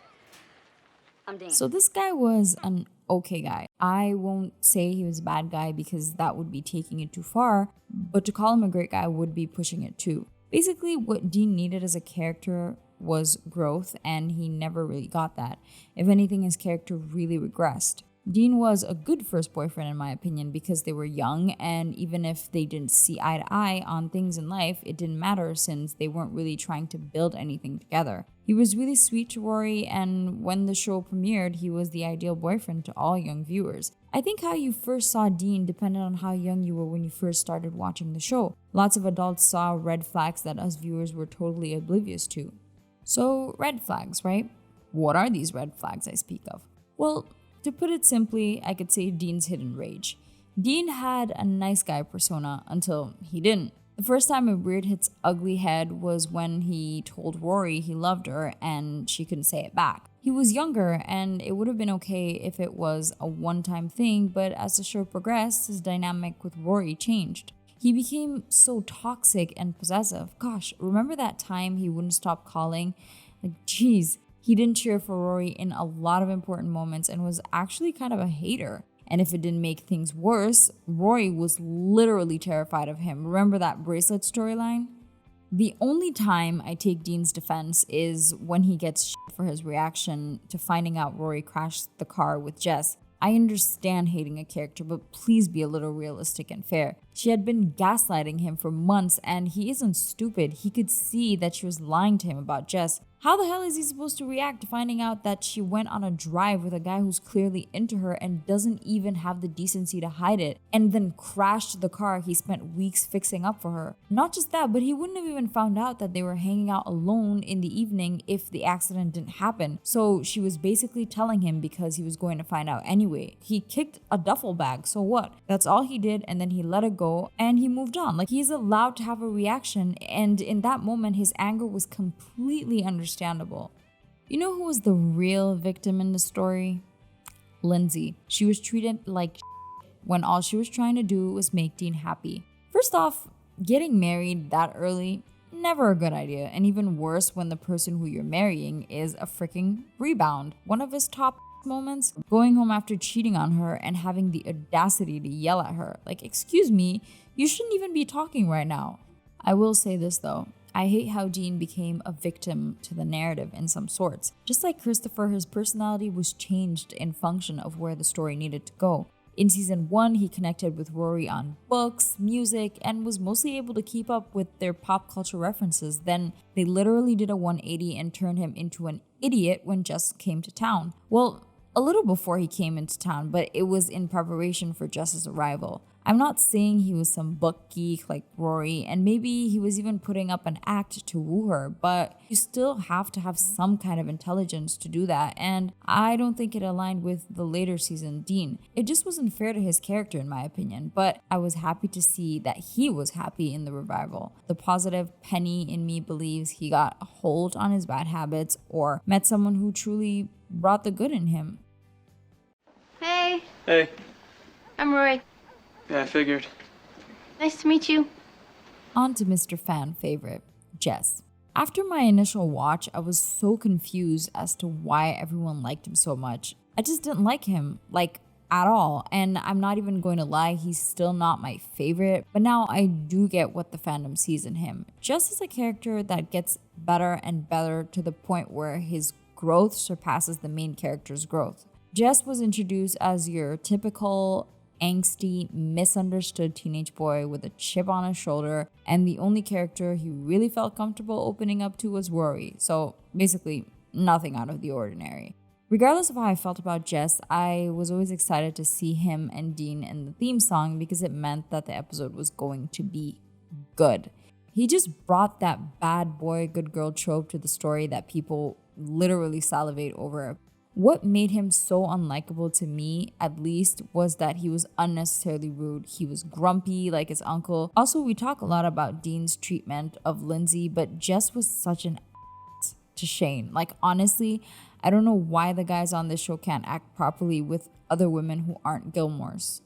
[SPEAKER 20] I'm Dean.
[SPEAKER 1] So this guy was an okay guy. I won't say he was a bad guy because that would be taking it too far, but to call him a great guy would be pushing it too. Basically, what Dean needed as a character was growth, and he never really got that. If anything, his character really regressed. Dean was a good first boyfriend in my opinion because they were young, and even if they didn't see eye to eye on things in life, it didn't matter since they weren't really trying to build anything together. He was really sweet to Rory, and when the show premiered, he was the ideal boyfriend to all young viewers. I think how you first saw Dean depended on how young you were when you first started watching the show. Lots of adults saw red flags that us viewers were totally oblivious to. So, red flags, right? What are these red flags I speak of? Well, to put it simply, I could say Dean's hidden rage. Dean had a nice guy persona until he didn't. The first time it reared its ugly head was when he told Rory he loved her and she couldn't say it back. He was younger and it would have been okay if it was a one-time thing, but as the show progressed, his dynamic with Rory changed. He became so toxic and possessive. Gosh, remember that time he wouldn't stop calling? Geez. He didn't cheer for Rory in a lot of important moments and was actually kind of a hater. And if it didn't make things worse, Rory was literally terrified of him. Remember that bracelet storyline? The only time I take Dean's defense is when he gets shit for his reaction to finding out Rory crashed the car with Jess. I understand hating a character, but please be a little realistic and fair. She had been gaslighting him for months, and he isn't stupid. He could see that she was lying to him about Jess. How the hell is he supposed to react to finding out that she went on a drive with a guy who's clearly into her and doesn't even have the decency to hide it, and then crashed the car he spent weeks fixing up for her? Not just that, but he wouldn't have even found out that they were hanging out alone in the evening if the accident didn't happen. So she was basically telling him because he was going to find out anyway. He kicked a duffel bag, so what? That's all he did, and then he let it go and he moved on. Like, he's allowed to have a reaction, and in that moment his anger was completely understandable. You know who was the real victim in the story? Lindsay. She was treated like when all she was trying to do was make Dean happy. First off, getting married that early, never a good idea, and even worse when the person who you're marrying is a freaking rebound. One of his top moments, going home after cheating on her and having the audacity to yell at her. Like, excuse me, you shouldn't even be talking right now. I will say this though, I hate how Dean became a victim to the narrative in some sorts. Just like Christopher, his personality was changed in function of where the story needed to go. In season 1, he connected with Rory on books, music, and was mostly able to keep up with their pop culture references. Then they literally did a 180 and turned him into an idiot when Jess came to town. Well, a little before he came into town, but it was in preparation for Jess's arrival. I'm not saying he was some book geek like Rory, and maybe he was even putting up an act to woo her, but you still have to have some kind of intelligence to do that, and I don't think it aligned with the later season Dean. It just wasn't fair to his character in my opinion, but I was happy to see that he was happy in the revival. The positive Penny in me believes he got a hold on his bad habits or met someone who truly brought the good in him.
[SPEAKER 3] Hey.
[SPEAKER 12] Hey.
[SPEAKER 3] I'm Rory.
[SPEAKER 12] Yeah, I figured.
[SPEAKER 3] Nice to meet you.
[SPEAKER 1] On to Mr. Fan favorite, Jess. After my initial watch, I was so confused as to why everyone liked him so much. I just didn't like him, at all. And I'm not even going to lie, he's still not my favorite. But now I do get what the fandom sees in him. Jess is a character that gets better and better to the point where his growth surpasses the main character's growth. Jess was introduced as your typical angsty, misunderstood teenage boy with a chip on his shoulder, and the only character he really felt comfortable opening up to was Rory, so basically nothing out of the ordinary. Regardless of how I felt about Jess, I was always excited to see him and Dean in the theme song because it meant that the episode was going to be good. He just brought that bad boy, good girl trope to the story that people literally salivate over. What made him so unlikable to me, at least, was that he was unnecessarily rude. He was grumpy like his uncle. Also, we talk a lot about Dean's treatment of Lindsay, but Jess was such an ass to Shane. Like, honestly, I don't know why the guys on this show can't act properly with other women who aren't Gilmores.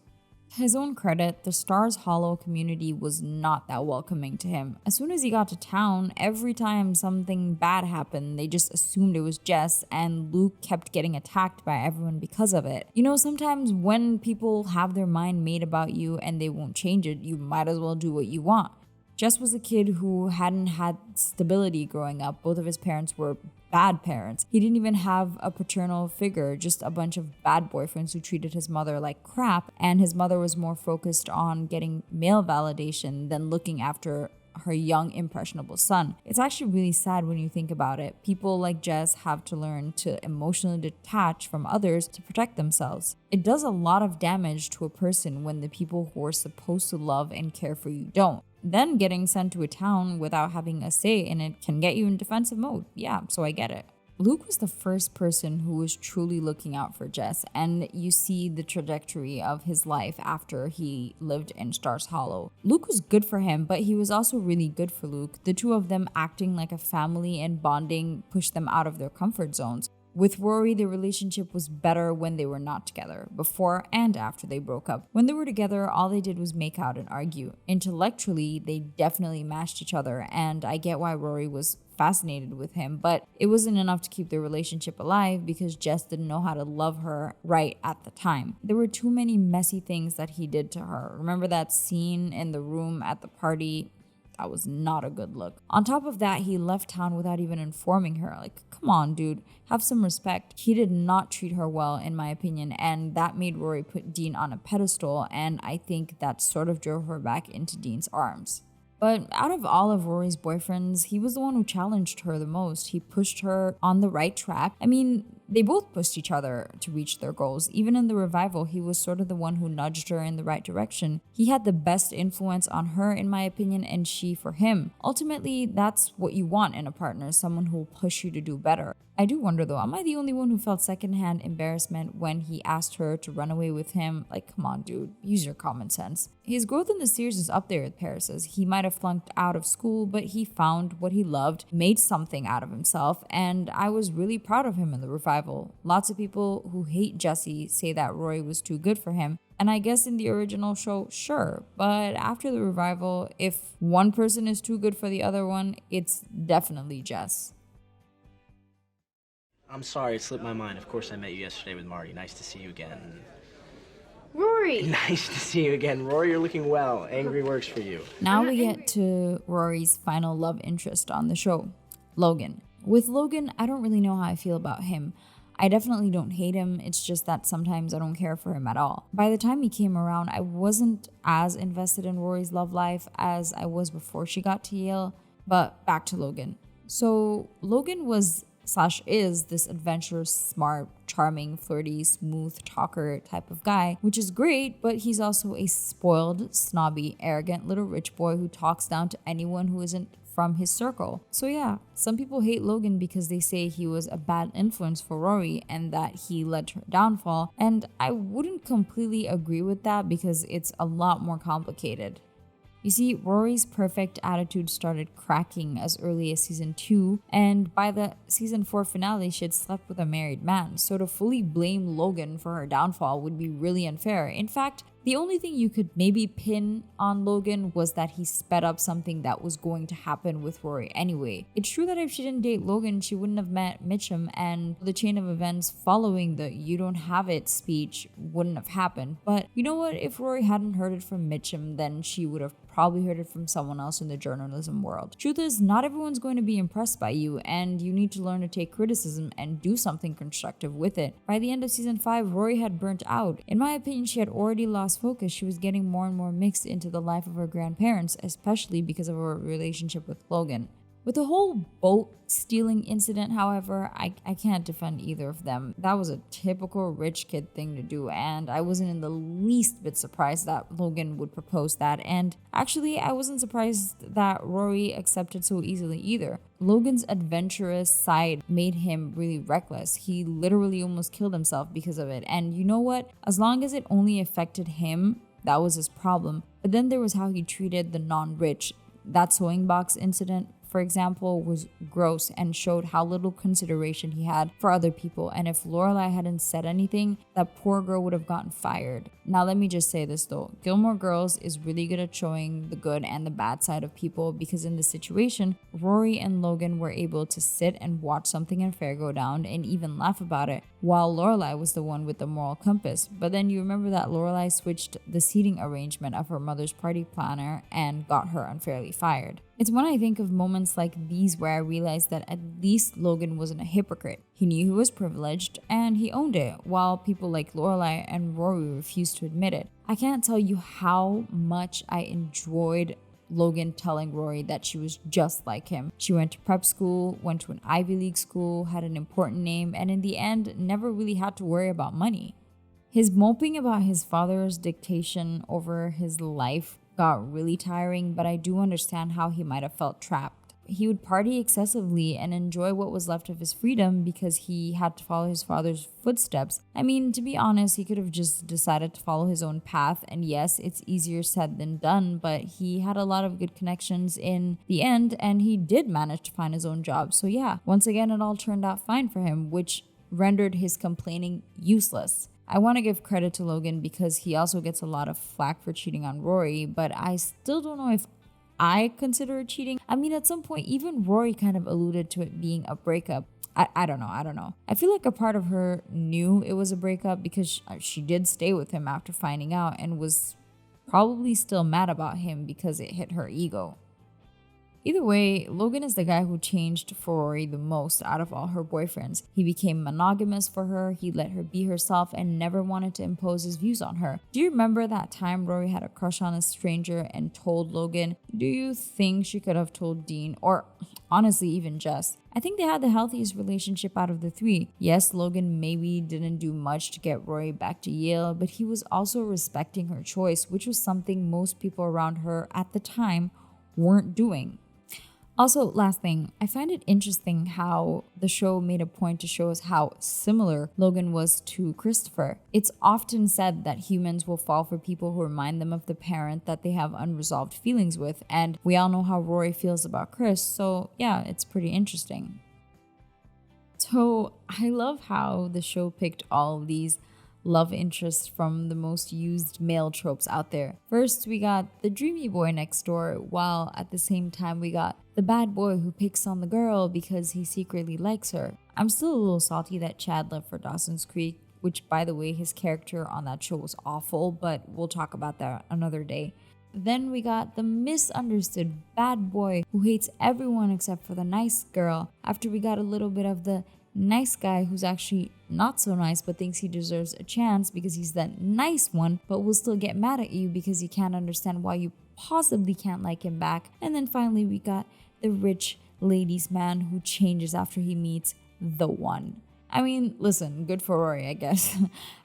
[SPEAKER 1] To his own credit, the Stars Hollow community was not that welcoming to him. As soon as he got to town, every time something bad happened, they just assumed it was Jess, and Luke kept getting attacked by everyone because of it. You know, sometimes when people have their mind made about you and they won't change it, you might as well do what you want. Jess was a kid who hadn't had stability growing up. Both of his parents were bad parents. He didn't even have a paternal figure, just a bunch of bad boyfriends who treated his mother like crap, and his mother was more focused on getting male validation than looking after her young, impressionable son. It's actually really sad when you think about it. People like Jess have to learn to emotionally detach from others to protect themselves. It does a lot of damage to a person when the people who are supposed to love and care for you don't. Then getting sent to a town without having a say in it can get you in defensive mode. Yeah, so I get it. Luke was the first person who was truly looking out for Jess, and you see the trajectory of his life after he lived in Stars Hollow. Luke was good for him, but he was also really good for Luke. The two of them acting like a family and bonding pushed them out of their comfort zones. With Rory, the relationship was better when they were not together, before and after they broke up. When they were together, all they did was make out and argue. Intellectually, they definitely matched each other, and I get why Rory was fascinated with him, but it wasn't enough to keep their relationship alive because Jess didn't know how to love her right at the time. There were too many messy things that he did to her. Remember that scene in the room at the party? That was not a good look. On top of that, he left town without even informing her. Like, come on, dude, have some respect. He did not treat her well, in my opinion, and that made Rory put Dean on a pedestal, and I think that sort of drove her back into Dean's arms. But out of all of Rory's boyfriends, he was the one who challenged her the most. He pushed her on the right track. I mean, they both pushed each other to reach their goals. Even in the revival, he was sort of the one who nudged her in the right direction. He had the best influence on her, in my opinion, and she for him. Ultimately, that's what you want in a partner, someone who will push you to do better. I do wonder though, am I the only one who felt secondhand embarrassment when he asked her to run away with him? Like, come on, dude, use your common sense. His growth in the series is up there with Paris's. He might have flunked out of school, but he found what he loved, made something out of himself, and I was really proud of him in the revival. Lots of people who hate Jesse say that Rory was too good for him, and I guess in the original show, sure, but after the revival, if one person is too good for the other one, it's definitely Jess.
[SPEAKER 21] I'm sorry, it slipped my mind. Of course I met you yesterday with Marty. Nice to see you again.
[SPEAKER 3] Rory!
[SPEAKER 21] Nice to see you again. Rory, you're looking well. Angry works for you.
[SPEAKER 1] Now we get to Rory's final love interest on the show, Logan. With Logan, I don't really know how I feel about him. I definitely don't hate him, it's just that sometimes I don't care for him at all. By the time he came around, I wasn't as invested in Rory's love life as I was before she got to Yale, but back to Logan. So Logan is this adventurous, smart, charming, flirty, smooth talker type of guy, which is great, but he's also a spoiled, snobby, arrogant little rich boy who talks down to anyone who isn't from his circle. So yeah, some people hate Logan because they say he was a bad influence for Rory and that he led to her downfall, and I wouldn't completely agree with that because it's a lot more complicated. You see, Rory's perfect attitude started cracking as early as season 2, and by the season 4 finale, she had slept with a married man, so to fully blame Logan for her downfall would be really unfair. In fact, the only thing you could maybe pin on Logan was that he sped up something that was going to happen with Rory anyway. It's true that if she didn't date Logan, she wouldn't have met Mitchum, and the chain of events following the "you don't have it" speech wouldn't have happened. But you know what? If Rory hadn't heard it from Mitchum, then she would have probably heard it from someone else in the journalism world. Truth is, not everyone's going to be impressed by you, and you need to learn to take criticism and do something constructive with it. By the end of season 5, Rory had burnt out. In my opinion, she had already lost focus. She was getting more and more mixed into the life of her grandparents, especially because of her relationship with Logan. With the whole boat stealing incident, however, I can't defend either of them. That was a typical rich kid thing to do, and I wasn't in the least bit surprised that Logan would propose that, and actually I wasn't surprised that Rory accepted so easily either. Logan's adventurous side made him really reckless. He literally almost killed himself because of it, and you know what? As long as it only affected him, that was his problem. But then there was how he treated the non-rich. That sewing box incident, for example, was gross and showed how little consideration he had for other people. And if Lorelai hadn't said anything, that poor girl would have gotten fired. Now let me just say this though, Gilmore Girls is really good at showing the good and the bad side of people, because in this situation, Rory and Logan were able to sit and watch something unfair go down and even laugh about it, while Lorelai was the one with the moral compass. But then you remember that Lorelai switched the seating arrangement of her mother's party planner and got her unfairly fired. It's when I think of moments like these where I realize that at least Logan wasn't a hypocrite. He knew he was privileged and he owned it, while people like Lorelai and Rory refused to admit it. I can't tell you how much I enjoyed Logan telling Rory that she was just like him. She went to prep school, went to an Ivy League school, had an important name, and in the end, never really had to worry about money. His moping about his father's dictation over his life got really tiring, but I do understand how he might have felt trapped. He would party excessively and enjoy what was left of his freedom because he had to follow his father's footsteps. I mean, to be honest, he could have just decided to follow his own path, and yes, it's easier said than done, but he had a lot of good connections in the end, and he did manage to find his own job. So yeah, once again, it all turned out fine for him, which rendered his complaining useless. I want to give credit to Logan because he also gets a lot of flack for cheating on Rory, but I still don't know if I consider it cheating. I mean, at some point, even Rory kind of alluded to it being a breakup. I don't know. I feel like a part of her knew it was a breakup because she did stay with him after finding out and was probably still mad about him because it hit her ego. Either way, Logan is the guy who changed for Rory the most out of all her boyfriends. He became monogamous for her, he let her be herself, and never wanted to impose his views on her. Do you remember that time Rory had a crush on a stranger and told Logan? Do you think she could have told Dean, or honestly even Jess? I think they had the healthiest relationship out of the three. Yes, Logan maybe didn't do much to get Rory back to Yale, but he was also respecting her choice, which was something most people around her at the time weren't doing. Also, last thing, I find it interesting how the show made a point to show us how similar Logan was to Christopher. It's often said that humans will fall for people who remind them of the parent that they have unresolved feelings with, and we all know how Rory feels about Chris, so yeah, it's pretty interesting. So, I love how the show picked all of these love interests from the most used male tropes out there. First, we got the dreamy boy next door, while at the same time we got the bad boy who picks on the girl because he secretly likes her. I'm still a little salty that Chad left for Dawson's Creek, which by the way, his character on that show was awful, but we'll talk about that another day. Then we got the misunderstood bad boy who hates everyone except for the nice girl, after we got a little bit of the nice guy who's actually not so nice but thinks he deserves a chance because he's that nice one, but will still get mad at you because you can't understand why you possibly can't like him back. And then finally we got the rich ladies man who changes after he meets the one. I mean, listen, good for Rory, I guess.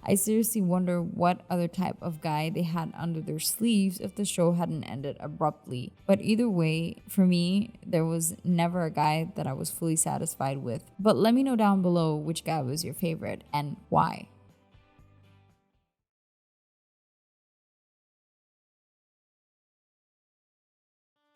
[SPEAKER 1] I seriously wonder what other type of guy they had under their sleeves if the show hadn't ended abruptly. But either way, for me, there was never a guy that I was fully satisfied with. But let me know down below which guy was your favorite and why.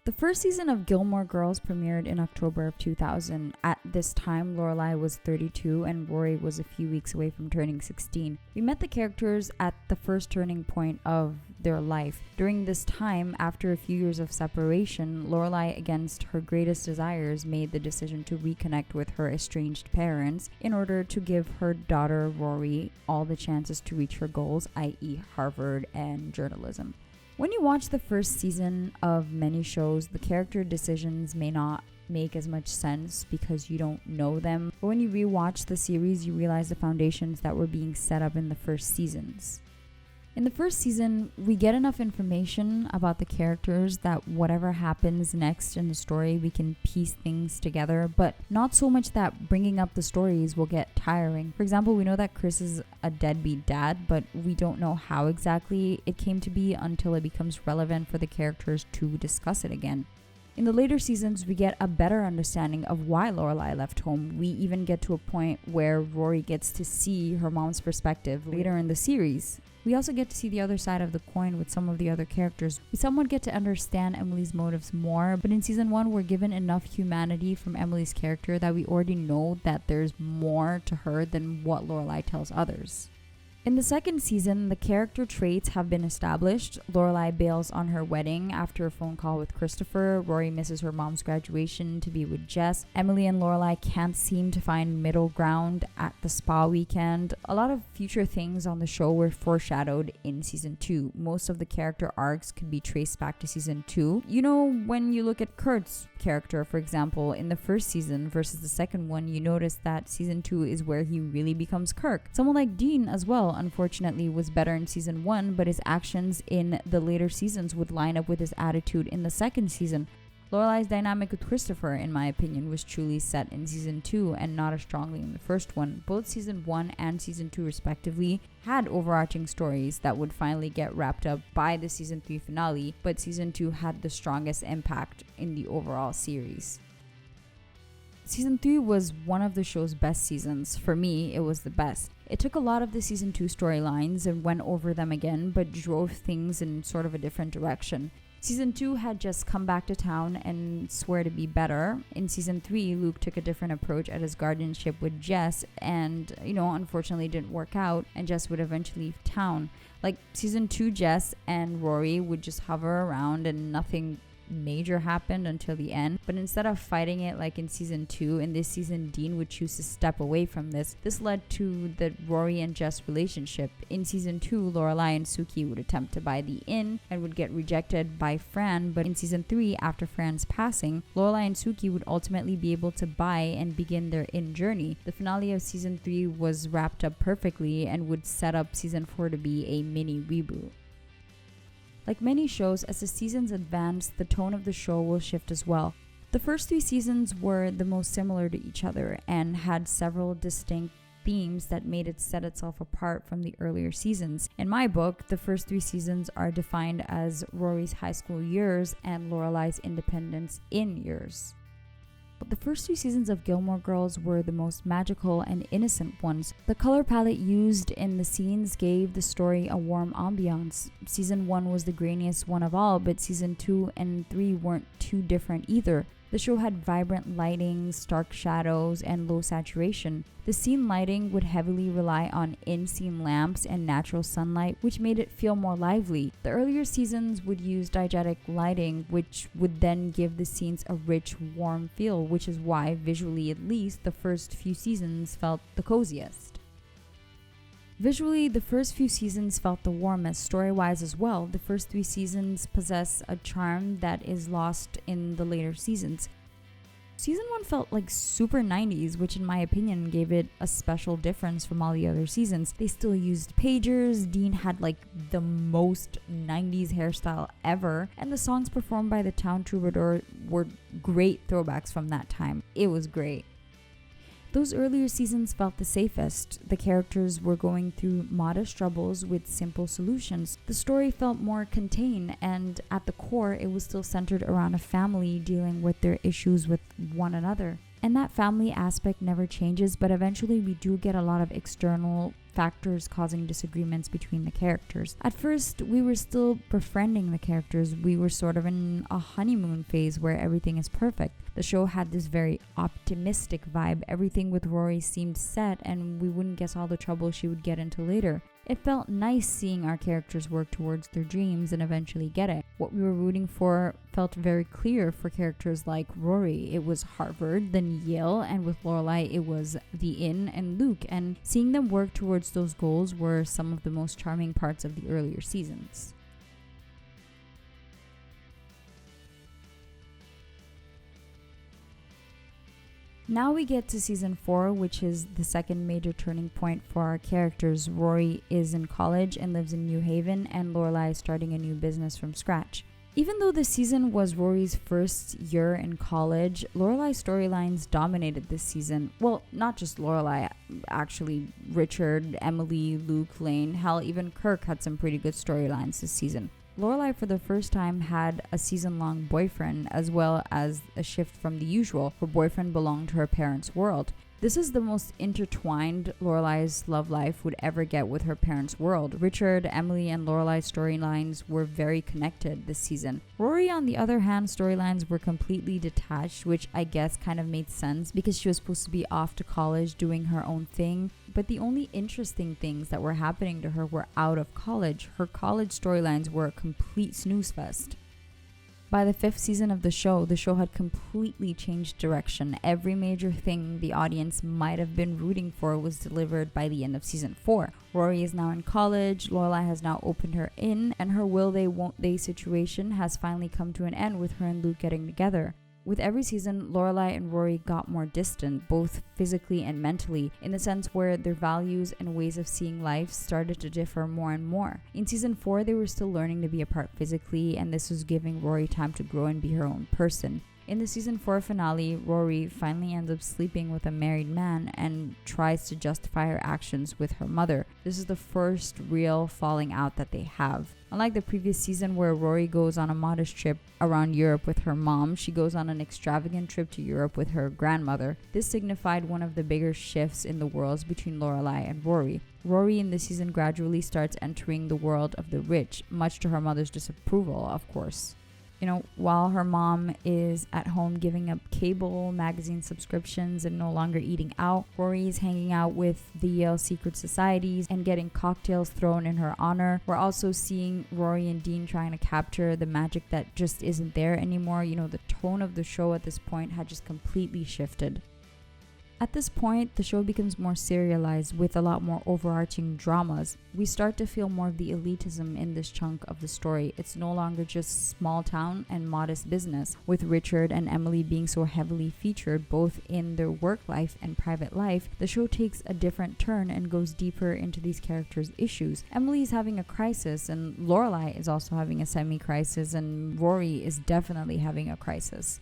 [SPEAKER 1] The first season of Gilmore Girls premiered in October of 2000. At this time, Lorelai was 32 and Rory was a few weeks away from turning 16. We met the characters at the first turning point of their life. During this time, after a few years of separation, Lorelai, against her greatest desires, made the decision to reconnect with her estranged parents in order to give her daughter Rory all the chances to reach her goals, i.e. Harvard and journalism. When you watch the first season of many shows, the character decisions may not make as much sense because you don't know them. But when you rewatch the series, you realize the foundations that were being set up in the first seasons. In the first season, we get enough information about the characters that whatever happens next in the story, we can piece things together, but not so much that bringing up the stories will get tiring. For example, we know that Chris is a deadbeat dad, but we don't know how exactly it came to be until it becomes relevant for the characters to discuss it again. In the later seasons, we get a better understanding of why Lorelai left home. We even get to a point where Rory gets to see her mom's perspective later in the series. We also get to see the other side of the coin with some of the other characters. We somewhat get to understand Emily's motives more, but in season 1, we're given enough humanity from Emily's character that we already know that there's more to her than what Lorelai tells others. In the second season, the character traits have been established. Lorelai bails on her wedding after a phone call with Christopher. Rory misses her mom's graduation to be with Jess. Emily and Lorelai can't seem to find middle ground at the spa weekend. A lot of future things on the show were foreshadowed in season 2. Most of the character arcs could be traced back to season 2. You know, when you look at Kurt's character, for example, in the first season versus the second one, you notice that season 2 is where he really becomes Kirk. Someone like Dean as well, unfortunately, was better in season 1, but his actions in the later seasons would line up with his attitude in the second season. Lorelai's dynamic with Christopher, in my opinion, was truly set in season 2 and not as strongly in the first one. Both season 1 and season 2 respectively had overarching stories that would finally get wrapped up by the season 3 finale, but season 2 had the strongest impact in the overall series. Season 3 was one of the show's best seasons. For me, it was the best. It took a lot of the season 2 storylines and went over them again, but drove things in sort of a different direction. Season 2 had just come back to town and swear to be better. In season 3, Luke took a different approach at his guardianship with Jess and, unfortunately didn't work out, and Jess would eventually leave town. Like, season 2, Jess and Rory would just hover around and nothing major happened until the end, but instead of fighting it like in season 2, in this season Dean would choose to step away from this. This led to the Rory and Jess relationship. In season 2, Lorelai and Sookie would attempt to buy the inn and would get rejected by Fran, but in season 3, after Fran's passing, Lorelai and Sookie would ultimately be able to buy and begin their inn journey. The finale of season 3 was wrapped up perfectly and would set up season 4 to be a mini reboot. Like many shows, as the seasons advance, the tone of the show will shift as well. The first 3 seasons were the most similar to each other and had several distinct themes that made it set itself apart from the earlier seasons. In my book, the first 3 seasons are defined as Rory's high school years and Lorelai's independence in years. But the first 3 seasons of Gilmore Girls were the most magical and innocent ones. The color palette used in the scenes gave the story a warm ambiance. Season 1 was the grainiest one of all, but season 2 and 3 weren't too different either. The show had vibrant lighting, stark shadows, and low saturation. The scene lighting would heavily rely on in-scene lamps and natural sunlight, which made it feel more lively. The earlier seasons would use diegetic lighting, which would then give the scenes a rich, warm feel, which is why, visually at least, the first few seasons felt the coziest. Visually, the first few seasons felt the warmest, story-wise as well. The first 3 seasons possess a charm that is lost in the later seasons. Season 1 felt like super 90s, which in my opinion gave it a special difference from all the other seasons. They still used pagers, Dean had like the most 90s hairstyle ever, and the songs performed by the town troubadour were great throwbacks from that time. It was great. Those earlier seasons felt the safest. The characters were going through modest troubles with simple solutions. The story felt more contained, and at the core, it was still centered around a family dealing with their issues with one another. And that family aspect never changes, but eventually we do get a lot of external factors causing disagreements between the characters. At first, we were still befriending the characters. We were sort of in a honeymoon phase where everything is perfect. The show had this very optimistic vibe. Everything with Rory seemed set, and we wouldn't guess all the trouble she would get into later. It felt nice seeing our characters work towards their dreams and eventually get it. What we were rooting for felt very clear for characters like Rory. It was Harvard, then Yale, and with Lorelai it was the Inn and Luke, and seeing them work towards those goals were some of the most charming parts of the earlier seasons. Now we get to season 4, which is the second major turning point for our characters. Rory is in college and lives in New Haven, and Lorelai is starting a new business from scratch. Even though this season was Rory's first year in college, Lorelai's storylines dominated this season. Well, not just Lorelai, actually. Richard, Emily, Luke, Lane, hell, even Kirk had some pretty good storylines this season. Lorelai for the first time had a season-long boyfriend, as well as a shift from the usual. Her boyfriend belonged to her parents' world. This is the most intertwined Lorelai's love life would ever get with her parents' world. Richard, Emily, and Lorelai's storylines were very connected this season. Rory, on the other hand, storylines were completely detached, which I guess kind of made sense because she was supposed to be off to college doing her own thing. But the only interesting things that were happening to her were out of college. Her college storylines were a complete snooze fest. By the 5th season of the show had completely changed direction. Every major thing the audience might have been rooting for was delivered by the end of season 4. Rory is now in college, Lorelai has now opened her inn, and her will they won't they situation has finally come to an end with her and Luke getting together. With every season, Lorelai and Rory got more distant, both physically and mentally, in the sense where their values and ways of seeing life started to differ more and more. In season 4, they were still learning to be apart physically, and this was giving Rory time to grow and be her own person. In the season 4 finale, Rory finally ends up sleeping with a married man and tries to justify her actions with her mother. This is the first real falling out that they have. Unlike the previous season where Rory goes on a modest trip around Europe with her mom, she goes on an extravagant trip to Europe with her grandmother. This signified one of the bigger shifts in the worlds between Lorelai and Rory. Rory in this season gradually starts entering the world of the rich, much to her mother's disapproval, of course. While her mom is at home giving up cable, magazine subscriptions, and no longer eating out, Rory is hanging out with the Yale secret societies and getting cocktails thrown in her honor. We're also seeing Rory and Dean trying to capture the magic that just isn't there anymore. The tone of the show at this point had just completely shifted. At this point, the show becomes more serialized with a lot more overarching dramas. We start to feel more of the elitism in this chunk of the story. It's no longer just small town and modest business. With Richard and Emily being so heavily featured both in their work life and private life, the show takes a different turn and goes deeper into these characters' issues. Emily is having a crisis, and Lorelai is also having a semi-crisis, and Rory is definitely having a crisis.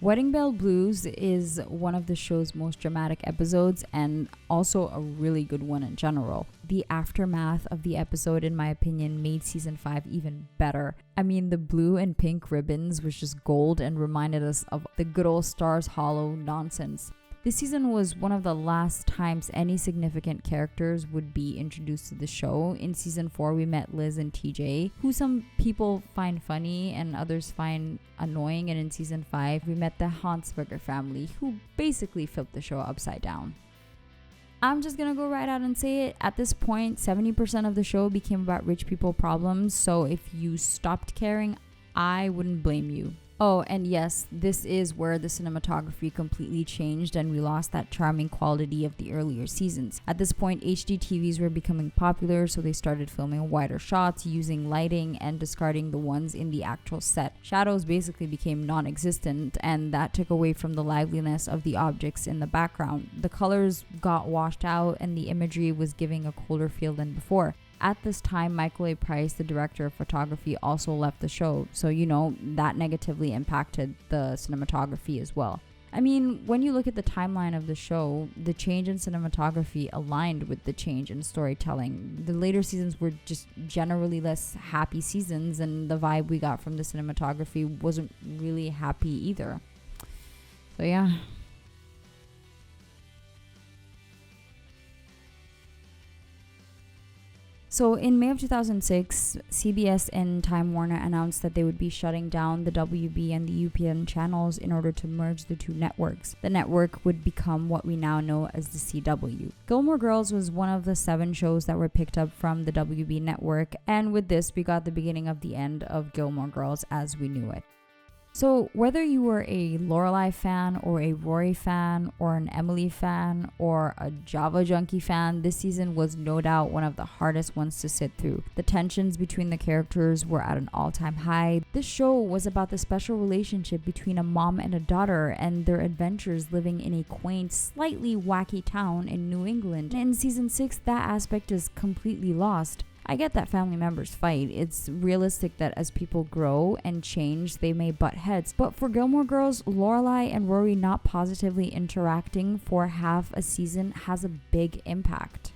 [SPEAKER 1] Wedding Bell Blues is one of the show's most dramatic episodes and also a really good one in general. The aftermath of the episode, in my opinion, made season 5 even better. I mean, the blue and pink ribbons was just gold and reminded us of the good old Stars Hollow nonsense. This season was one of the last times any significant characters would be introduced to the show. In season 4, we met Liz and TJ, who some people find funny and others find annoying. And in season 5, we met the Hansberger family, who basically flipped the show upside down. I'm just gonna go right out and say it. At this point, 70% of the show became about rich people problems. So if you stopped caring, I wouldn't blame you. Oh, and yes, this is where the cinematography completely changed and we lost that charming quality of the earlier seasons. At this point, HD TVs were becoming popular, so they started filming wider shots, using lighting, and discarding the ones in the actual set. Shadows basically became non-existent, and that took away from the liveliness of the objects in the background. The colors got washed out, and the imagery was giving a colder feel than before. At this time, Michael A. Price, the director of photography, also left the show, so that negatively impacted the cinematography as well. I mean, when you look at the timeline of the show, the change in cinematography aligned with the change in storytelling. The later seasons were just generally less happy seasons, and the vibe we got from the cinematography wasn't really happy either. So yeah. So in May of 2006, CBS and Time Warner announced that they would be shutting down the WB and the UPN channels in order to merge the two networks. The network would become what we now know as the CW. Gilmore Girls was one of the 7 shows that were picked up from the WB network, and with this, we got the beginning of the end of Gilmore Girls as we knew it. So whether you were a Lorelai fan or a Rory fan or an Emily fan or a Java Junkie fan, this season was no doubt one of the hardest ones to sit through. The tensions between the characters were at an all-time high. This show was about the special relationship between a mom and a daughter and their adventures living in a quaint, slightly wacky town in New England. In season 6, that aspect is completely lost. I get that family members fight. It's realistic that as people grow and change, they may butt heads. But for Gilmore Girls, Lorelai and Rory not positively interacting for half a season has a big impact.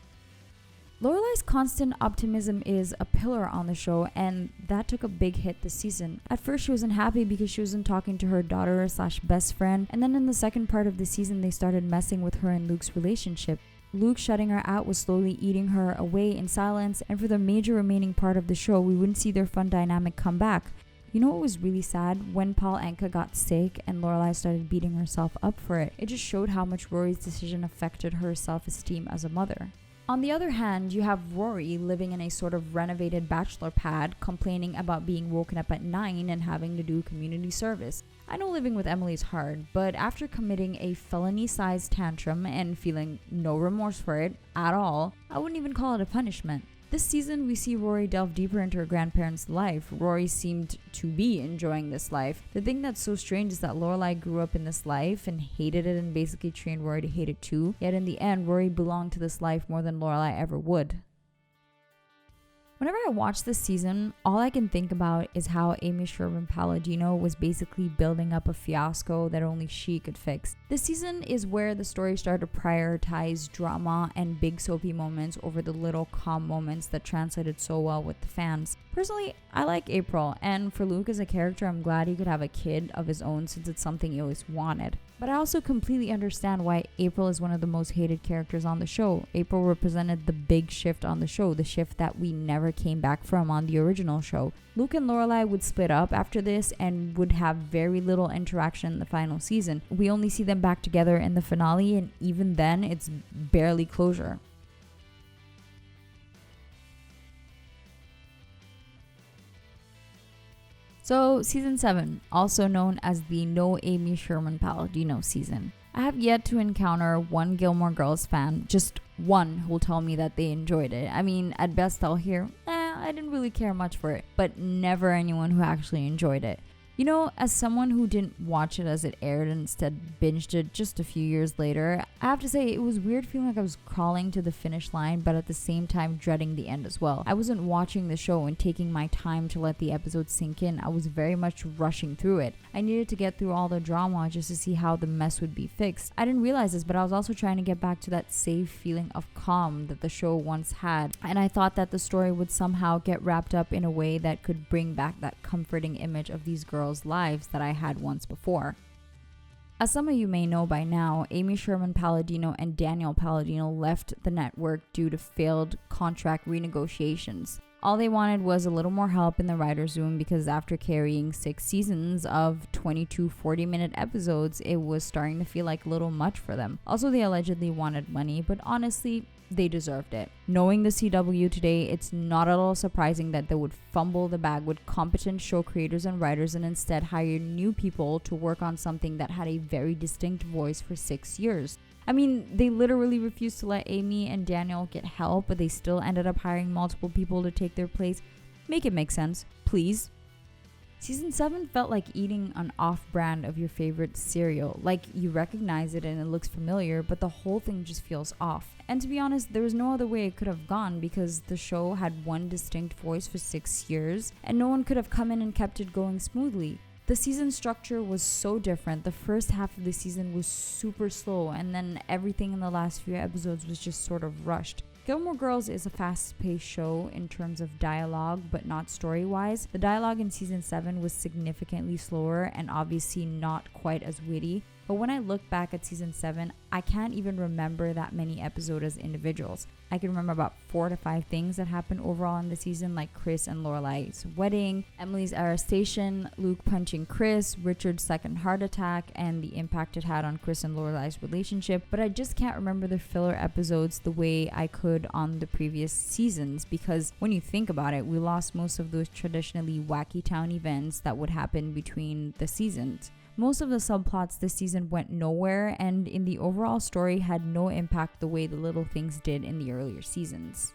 [SPEAKER 1] Lorelai's constant optimism is a pillar on the show, and that took a big hit this season. At first, she wasn't happy because she wasn't talking to her daughter/best friend, and then in the second part of the season, they started messing with her and Luke's relationship. Luke shutting her out was slowly eating her away in silence, and for the major remaining part of the show, we wouldn't see their fun dynamic come back. You know what was really sad? When Paul Anka got sick and Lorelai started beating herself up for it, it just showed how much Rory's decision affected her self-esteem as a mother. On the other hand, you have Rory living in a sort of renovated bachelor pad, complaining about being woken up at 9 and having to do community service. I know living with Emily is hard, but after committing a felony-sized tantrum and feeling no remorse for it at all, I wouldn't even call it a punishment. This season, we see Rory delve deeper into her grandparents' life. Rory seemed to be enjoying this life. The thing that's so strange is that Lorelai grew up in this life and hated it and basically trained Rory to hate it too. Yet in the end, Rory belonged to this life more than Lorelai ever would. Whenever I watch this season, all I can think about is how Amy Sherman Palladino was basically building up a fiasco that only she could fix. This season is where the story started to prioritize drama and big soapy moments over the little calm moments that translated so well with the fans. Personally, I like April, and for Luke as a character, I'm glad he could have a kid of his own since it's something he always wanted. But I also completely understand why April is one of the most hated characters on the show. April represented the big shift on the show, the shift that we never came back from on the original show. Luke and Lorelai would split up after this and would have very little interaction in the final season. We only see them back together in the finale, and even then, it's barely closure. So, season 7, also known as the No Amy Sherman Palladino season. I have yet to encounter one Gilmore Girls fan, just one, who will tell me that they enjoyed it. I mean, at best I'll hear, I didn't really care much for it, but never anyone who actually enjoyed it. You know, as someone who didn't watch it as it aired and instead binged it just a few years later, I have to say it was weird feeling like I was crawling to the finish line, but at the same time dreading the end as well. I wasn't watching the show and taking my time to let the episodes sink in. I was very much rushing through it. I needed to get through all the drama just to see how the mess would be fixed. I didn't realize this, but I was also trying to get back to that safe feeling of calm that the show once had, and I thought that the story would somehow get wrapped up in a way that could bring back that comforting image of these girls' lives that I had once before. As some of you may know by now, Amy Sherman Palladino and Daniel Palladino left the network due to failed contract renegotiations. All they wanted was a little more help in the writer's room because after carrying 6 seasons of 22 40-minute episodes, it was starting to feel like a little much for them. Also, they allegedly wanted money, but honestly, they deserved it. Knowing the CW today, it's not at all surprising that they would fumble the bag with competent show creators and writers and instead hire new people to work on something that had a very distinct voice for 6 years. I mean, they literally refused to let Amy and Daniel get help, but they still ended up hiring multiple people to take their place. Make it make sense, please. Season 7 felt like eating an off-brand of your favorite cereal. Like, you recognize it and it looks familiar, but the whole thing just feels off. And to be honest, there was no other way it could have gone because the show had one distinct voice for 6 years, and no one could have come in and kept it going smoothly. The season structure was so different. The first half of the season was super slow, and then everything in the last few episodes was just sort of rushed. Gilmore Girls is a fast-paced show in terms of dialogue, but not story-wise. The dialogue in season 7 was significantly slower and obviously not quite as witty. But when I look back at season 7, I can't even remember that many episodes as individuals. I can remember about 4 to 5 things that happened overall in the season, like Chris and Lorelai's wedding, Emily's arrestation, Luke punching Chris, Richard's second heart attack, and the impact it had on Chris and Lorelai's relationship. But I just can't remember the filler episodes the way I could on the previous seasons, because when you think about it, we lost most of those traditionally wacky town events that would happen between the seasons. Most of the subplots this season went nowhere, and in the overall story had no impact the way the little things did in the earlier seasons.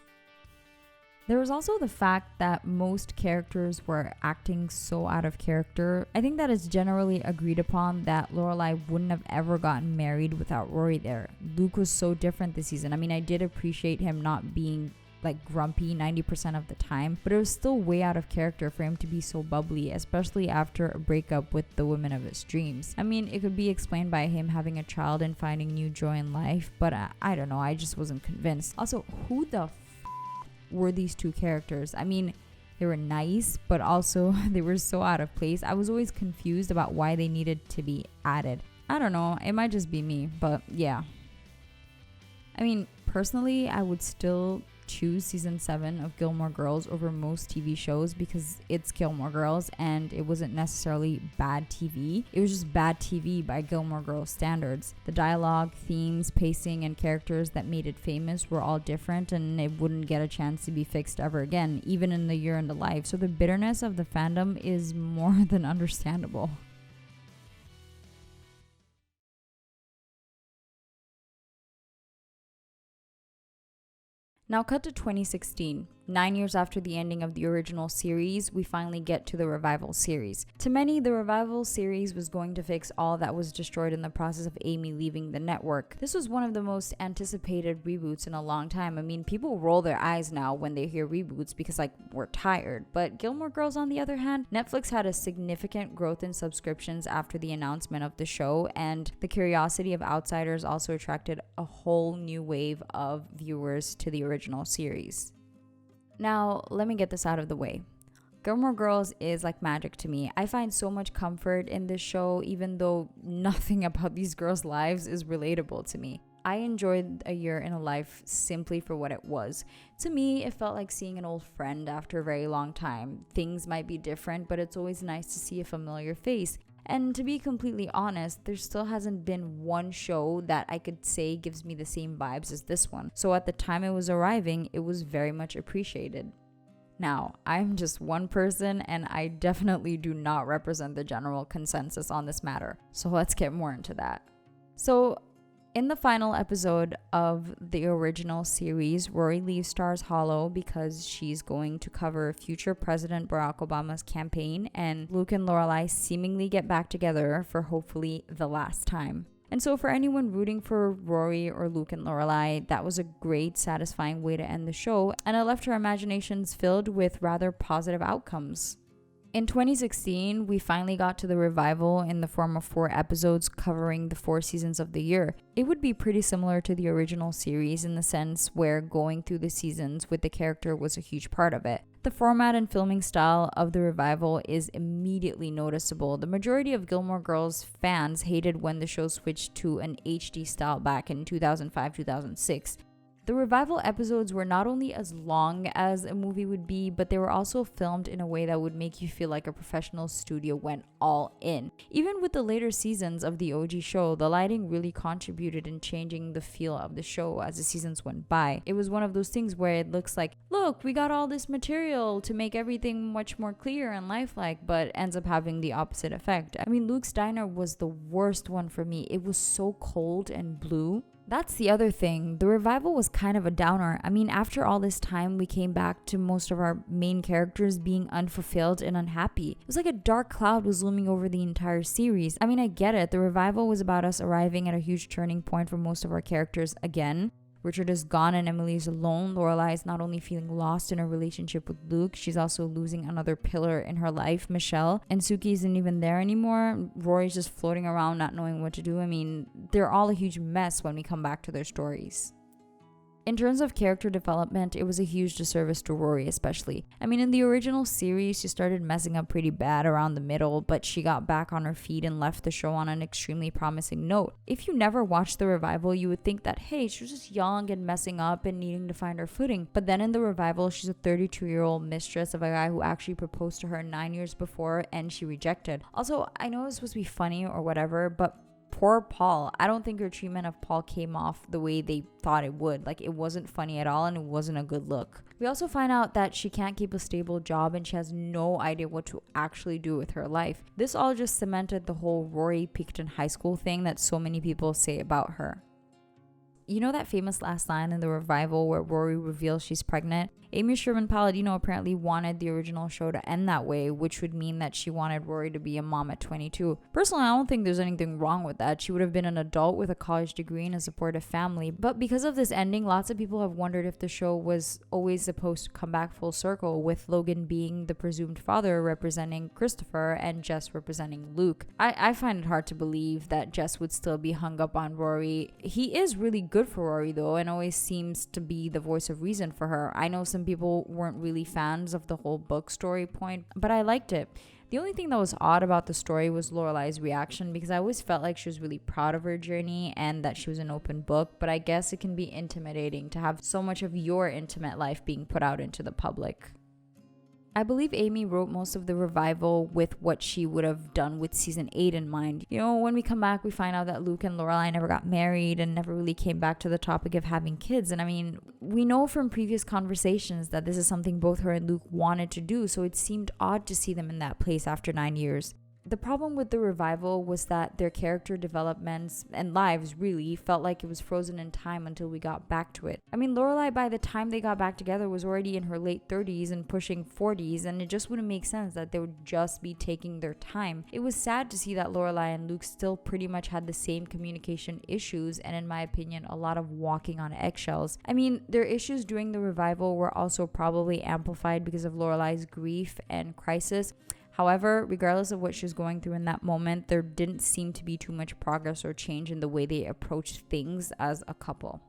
[SPEAKER 1] There was also the fact that most characters were acting so out of character. I think that it's generally agreed upon that Lorelai wouldn't have ever gotten married without Rory there. Luke was so different this season. I mean, I did appreciate him not being like grumpy 90% of the time, but it was still way out of character for him to be so bubbly, especially after a breakup with the woman of his dreams. I mean, it could be explained by him having a child and finding new joy in life, but I don't know, I just wasn't convinced. Also, who the were these two characters? I mean, they were nice, but also they were so out of place. I was always confused about why they needed to be added. I don't know, it might just be me, but yeah. I mean, personally, I would still choose season 7 of Gilmore Girls over most TV shows because it's Gilmore Girls and it wasn't necessarily bad TV. It was just bad TV by Gilmore Girls standards. The dialogue, themes, pacing, and characters that made it famous were all different, and it wouldn't get a chance to be fixed ever again, even in the year and the life. So the bitterness of the fandom is more than understandable. Now cut to 2016. 9 years after the ending of the original series, we finally get to the revival series. To many, the revival series was going to fix all that was destroyed in the process of Amy leaving the network. This was one of the most anticipated reboots in a long time. I mean, people roll their eyes now when they hear reboots because, like, we're tired. But Gilmore Girls, on the other hand, Netflix had a significant growth in subscriptions after the announcement of the show, and the curiosity of outsiders also attracted a whole new wave of viewers to the original series. Now, let me get this out of the way. Gilmore Girls is like magic to me. I find so much comfort in this show, even though nothing about these girls' lives is relatable to me. I enjoyed A Year in a Life simply for what it was. To me, it felt like seeing an old friend after a very long time. Things might be different, but it's always nice to see a familiar face. And to be completely honest, there still hasn't been one show that I could say gives me the same vibes as this one. So at the time it was arriving, it was very much appreciated. Now, I'm just one person and I definitely do not represent the general consensus on this matter. So let's get more into that. So, in the final episode of the original series, Rory leaves Stars Hollow because she's going to cover future President Barack Obama's campaign, and Luke and Lorelai seemingly get back together for hopefully the last time. And so for anyone rooting for Rory or Luke and Lorelai, that was a great, satisfying way to end the show, and it left our imaginations filled with rather positive outcomes. In 2016, we finally got to the revival in the form of 4 episodes covering the 4 seasons of the year. It would be pretty similar to the original series in the sense where going through the seasons with the character was a huge part of it. The format and filming style of the revival is immediately noticeable. The majority of Gilmore Girls fans hated when the show switched to an HD style back in 2005-2006. The revival episodes were not only as long as a movie would be, but they were also filmed in a way that would make you feel like a professional studio went all in. Even with the later seasons of the OG show, the lighting really contributed in changing the feel of the show as the seasons went by. It was one of those things where it looks like, look, we got all this material to make everything much more clear and lifelike, but ends up having the opposite effect. I mean, Luke's diner was the worst one for me. It was so cold and blue. That's the other thing. The revival was kind of a downer. I mean, after all this time, we came back to most of our main characters being unfulfilled and unhappy. It was like a dark cloud was looming over the entire series. I mean, I get it. The revival was about us arriving at a huge turning point for most of our characters again. Richard is gone and Emily's alone. Lorelai is not only feeling lost in her relationship with Luke, she's also losing another pillar in her life, Michel. And Sookie isn't even there anymore. Rory's just floating around not knowing what to do. I mean, they're all a huge mess when we come back to their stories. In terms of character development, it was a huge disservice to Rory especially. I mean, in the original series, she started messing up pretty bad around the middle, but she got back on her feet and left the show on an extremely promising note. If you never watched the revival, you would think that, hey, she was just young and messing up and needing to find her footing. But then in the revival, she's a 32-year-old mistress of a guy who actually proposed to her 9 years before and she rejected. Also, I know it's supposed to be funny or whatever, but poor Paul. I don't think her treatment of Paul came off the way they thought it would. Like, it wasn't funny at all and it wasn't a good look. We also find out that she can't keep a stable job and she has no idea what to actually do with her life. This all just cemented the whole Rory peaked in high school thing that so many people say about her. You know that famous last line in the revival where Rory reveals she's pregnant? Amy Sherman-Palladino apparently wanted the original show to end that way, which would mean that she wanted Rory to be a mom at 22. Personally, I don't think there's anything wrong with that. She would have been an adult with a college degree and a supportive family. But because of this ending, lots of people have wondered if the show was always supposed to come back full circle, with Logan being the presumed father representing Christopher and Jess representing Luke. I find it hard to believe that Jess would still be hung up on Rory. He is really good for Rory though, and always seems to be the voice of reason for her. I know some people weren't really fans of the whole book story point, but I liked it. The only thing that was odd about the story was Lorelai's reaction, because I always felt like she was really proud of her journey and that she was an open book, but I guess it can be intimidating to have so much of your intimate life being put out into the public. I believe Amy wrote most of the revival with what she would have done with season 8 in mind. You know, when we come back, we find out that Luke and Lorelai never got married and never really came back to the topic of having kids. And I mean, we know from previous conversations that this is something both her and Luke wanted to do, so it seemed odd to see them in that place after 9 years. The problem with the revival was that their character developments and lives really felt like it was frozen in time until we got back to it. I mean, Lorelai, by the time they got back together, was already in her late 30s and pushing 40s, and it just wouldn't make sense that they would just be taking their time. It was sad to see that Lorelai and Luke still pretty much had the same communication issues, and in my opinion, a lot of walking on eggshells. I mean, their issues during the revival were also probably amplified because of Lorelai's grief and crisis. However, regardless of what she was going through in that moment, there didn't seem to be too much progress or change in the way they approached things as a couple.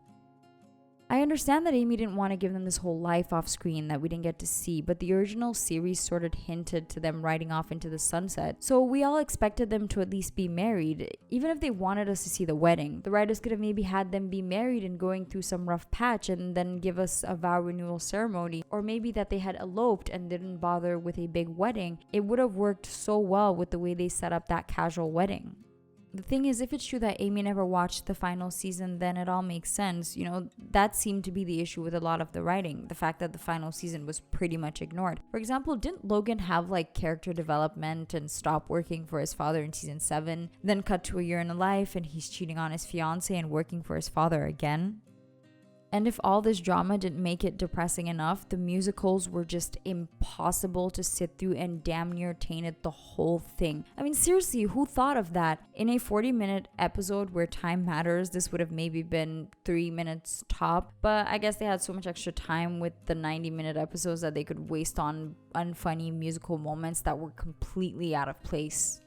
[SPEAKER 1] I understand that Amy didn't want to give them this whole life off screen that we didn't get to see, but the original series sort of hinted to them riding off into the sunset, so we all expected them to at least be married. Even if they wanted us to see the wedding, the writers could have maybe had them be married and going through some rough patch and then give us a vow renewal ceremony, or maybe that they had eloped and didn't bother with a big wedding. It would have worked so well with the way they set up that casual wedding. The thing is, if it's true that Amy never watched the final season, then it all makes sense. You know, that seemed to be the issue with a lot of the writing, the fact that the final season was pretty much ignored. For example, didn't Logan have like character development and stop working for his father in season 7, then cut to a year in a life and he's cheating on his fiance and working for his father again? And if all this drama didn't make it depressing enough, the musicals were just impossible to sit through and damn near tainted the whole thing. I mean, seriously, who thought of that? In a 40-minute episode where time matters, this would have maybe been 3 minutes top. But I guess they had so much extra time with the 90-minute episodes that they could waste on unfunny musical moments that were completely out of place.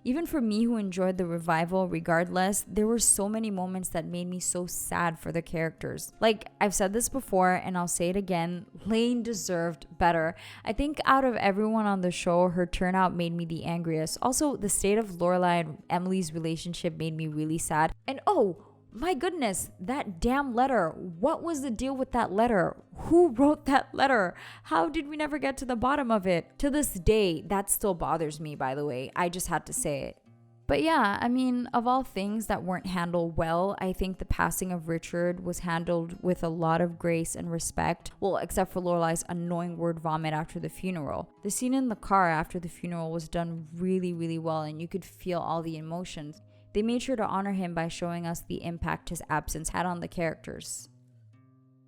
[SPEAKER 1] Even for me, who enjoyed the revival regardless, there were so many moments that made me so sad for the characters. Like, I've said this before and I'll say it again, Lane deserved better. I think out of everyone on the show, her turnout made me the angriest. Also, the state of Lorelai and Emily's relationship made me really sad. And oh, my goodness, that damn letter. What was the deal with that letter? Who wrote that letter? How did we never get to the bottom of it? To this day, that still bothers me, by the way. I just had to say it. But yeah, I mean, of all things that weren't handled well, I think the passing of Richard was handled with a lot of grace and respect. Well, except for Lorelai's annoying word vomit after the funeral. The scene in the car after the funeral was done really, really well, and you could feel all the emotions. They made sure to honor him by showing us the impact his absence had on the characters.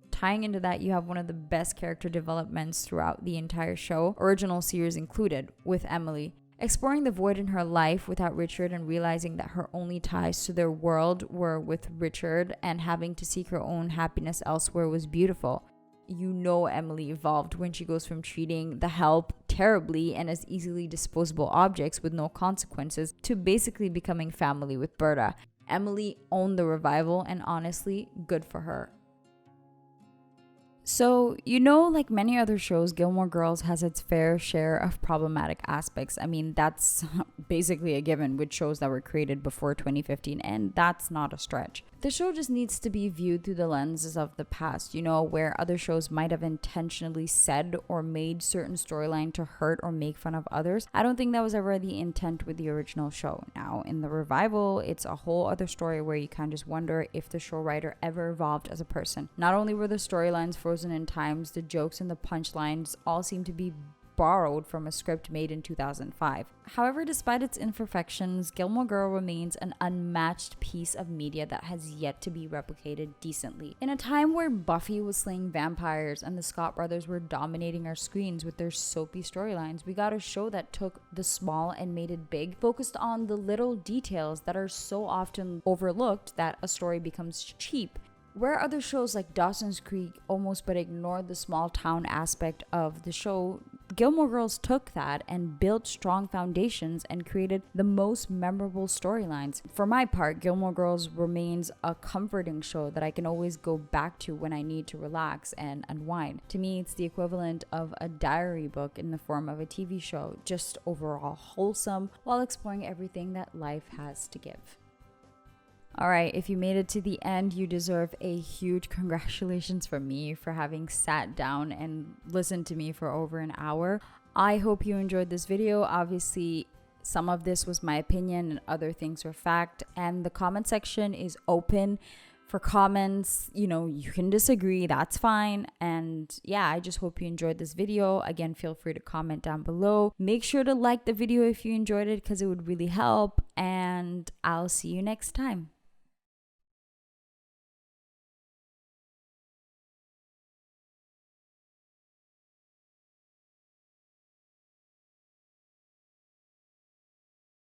[SPEAKER 1] Tying into that, you have one of the best character developments throughout the entire show, original series included, with Emily. Exploring the void in her life without Richard and realizing that her only ties to their world were with Richard and having to seek her own happiness elsewhere was beautiful. You know Emily evolved when she goes from treating the help terribly and as easily disposable objects with no consequences to basically becoming family with Berta. Emily owned the revival, and honestly, good for her. So, you know, like many other shows, Gilmore Girls has its fair share of problematic aspects. I mean, that's basically a given with shows that were created before 2015, and that's not a stretch. The show just needs to be viewed through the lenses of the past, you know, where other shows might have intentionally said or made certain storyline to hurt or make fun of others. I don't think that was ever the intent with the original show. Now, in the revival, it's a whole other story where you kind of just wonder if the show writer ever evolved as a person. Not only were the storylines frozen in times, the jokes and the punchlines all seem to be borrowed from a script made in 2005. However, despite its imperfections, Gilmore Girl remains an unmatched piece of media that has yet to be replicated decently. In a time where Buffy was slaying vampires and the Scott brothers were dominating our screens with their soapy storylines, we got a show that took the small and made it big, focused on the little details that are so often overlooked that a story becomes cheap. Where other shows like Dawson's Creek almost but ignored the small town aspect of the show, Gilmore Girls took that and built strong foundations and created the most memorable storylines. For my part, Gilmore Girls remains a comforting show that I can always go back to when I need to relax and unwind. To me, it's the equivalent of a diary book in the form of a TV show, just overall wholesome while exploring everything that life has to give. Alright, if you made it to the end, you deserve a huge congratulations from me for having sat down and listened to me for over an hour. I hope you enjoyed this video. Obviously, some of this was my opinion and other things were fact, and the comment section is open for comments. You know, you can disagree, that's fine. And yeah, I just hope you enjoyed this video. Again, feel free to comment down below. Make sure to like the video if you enjoyed it because it would really help, and I'll see you next time.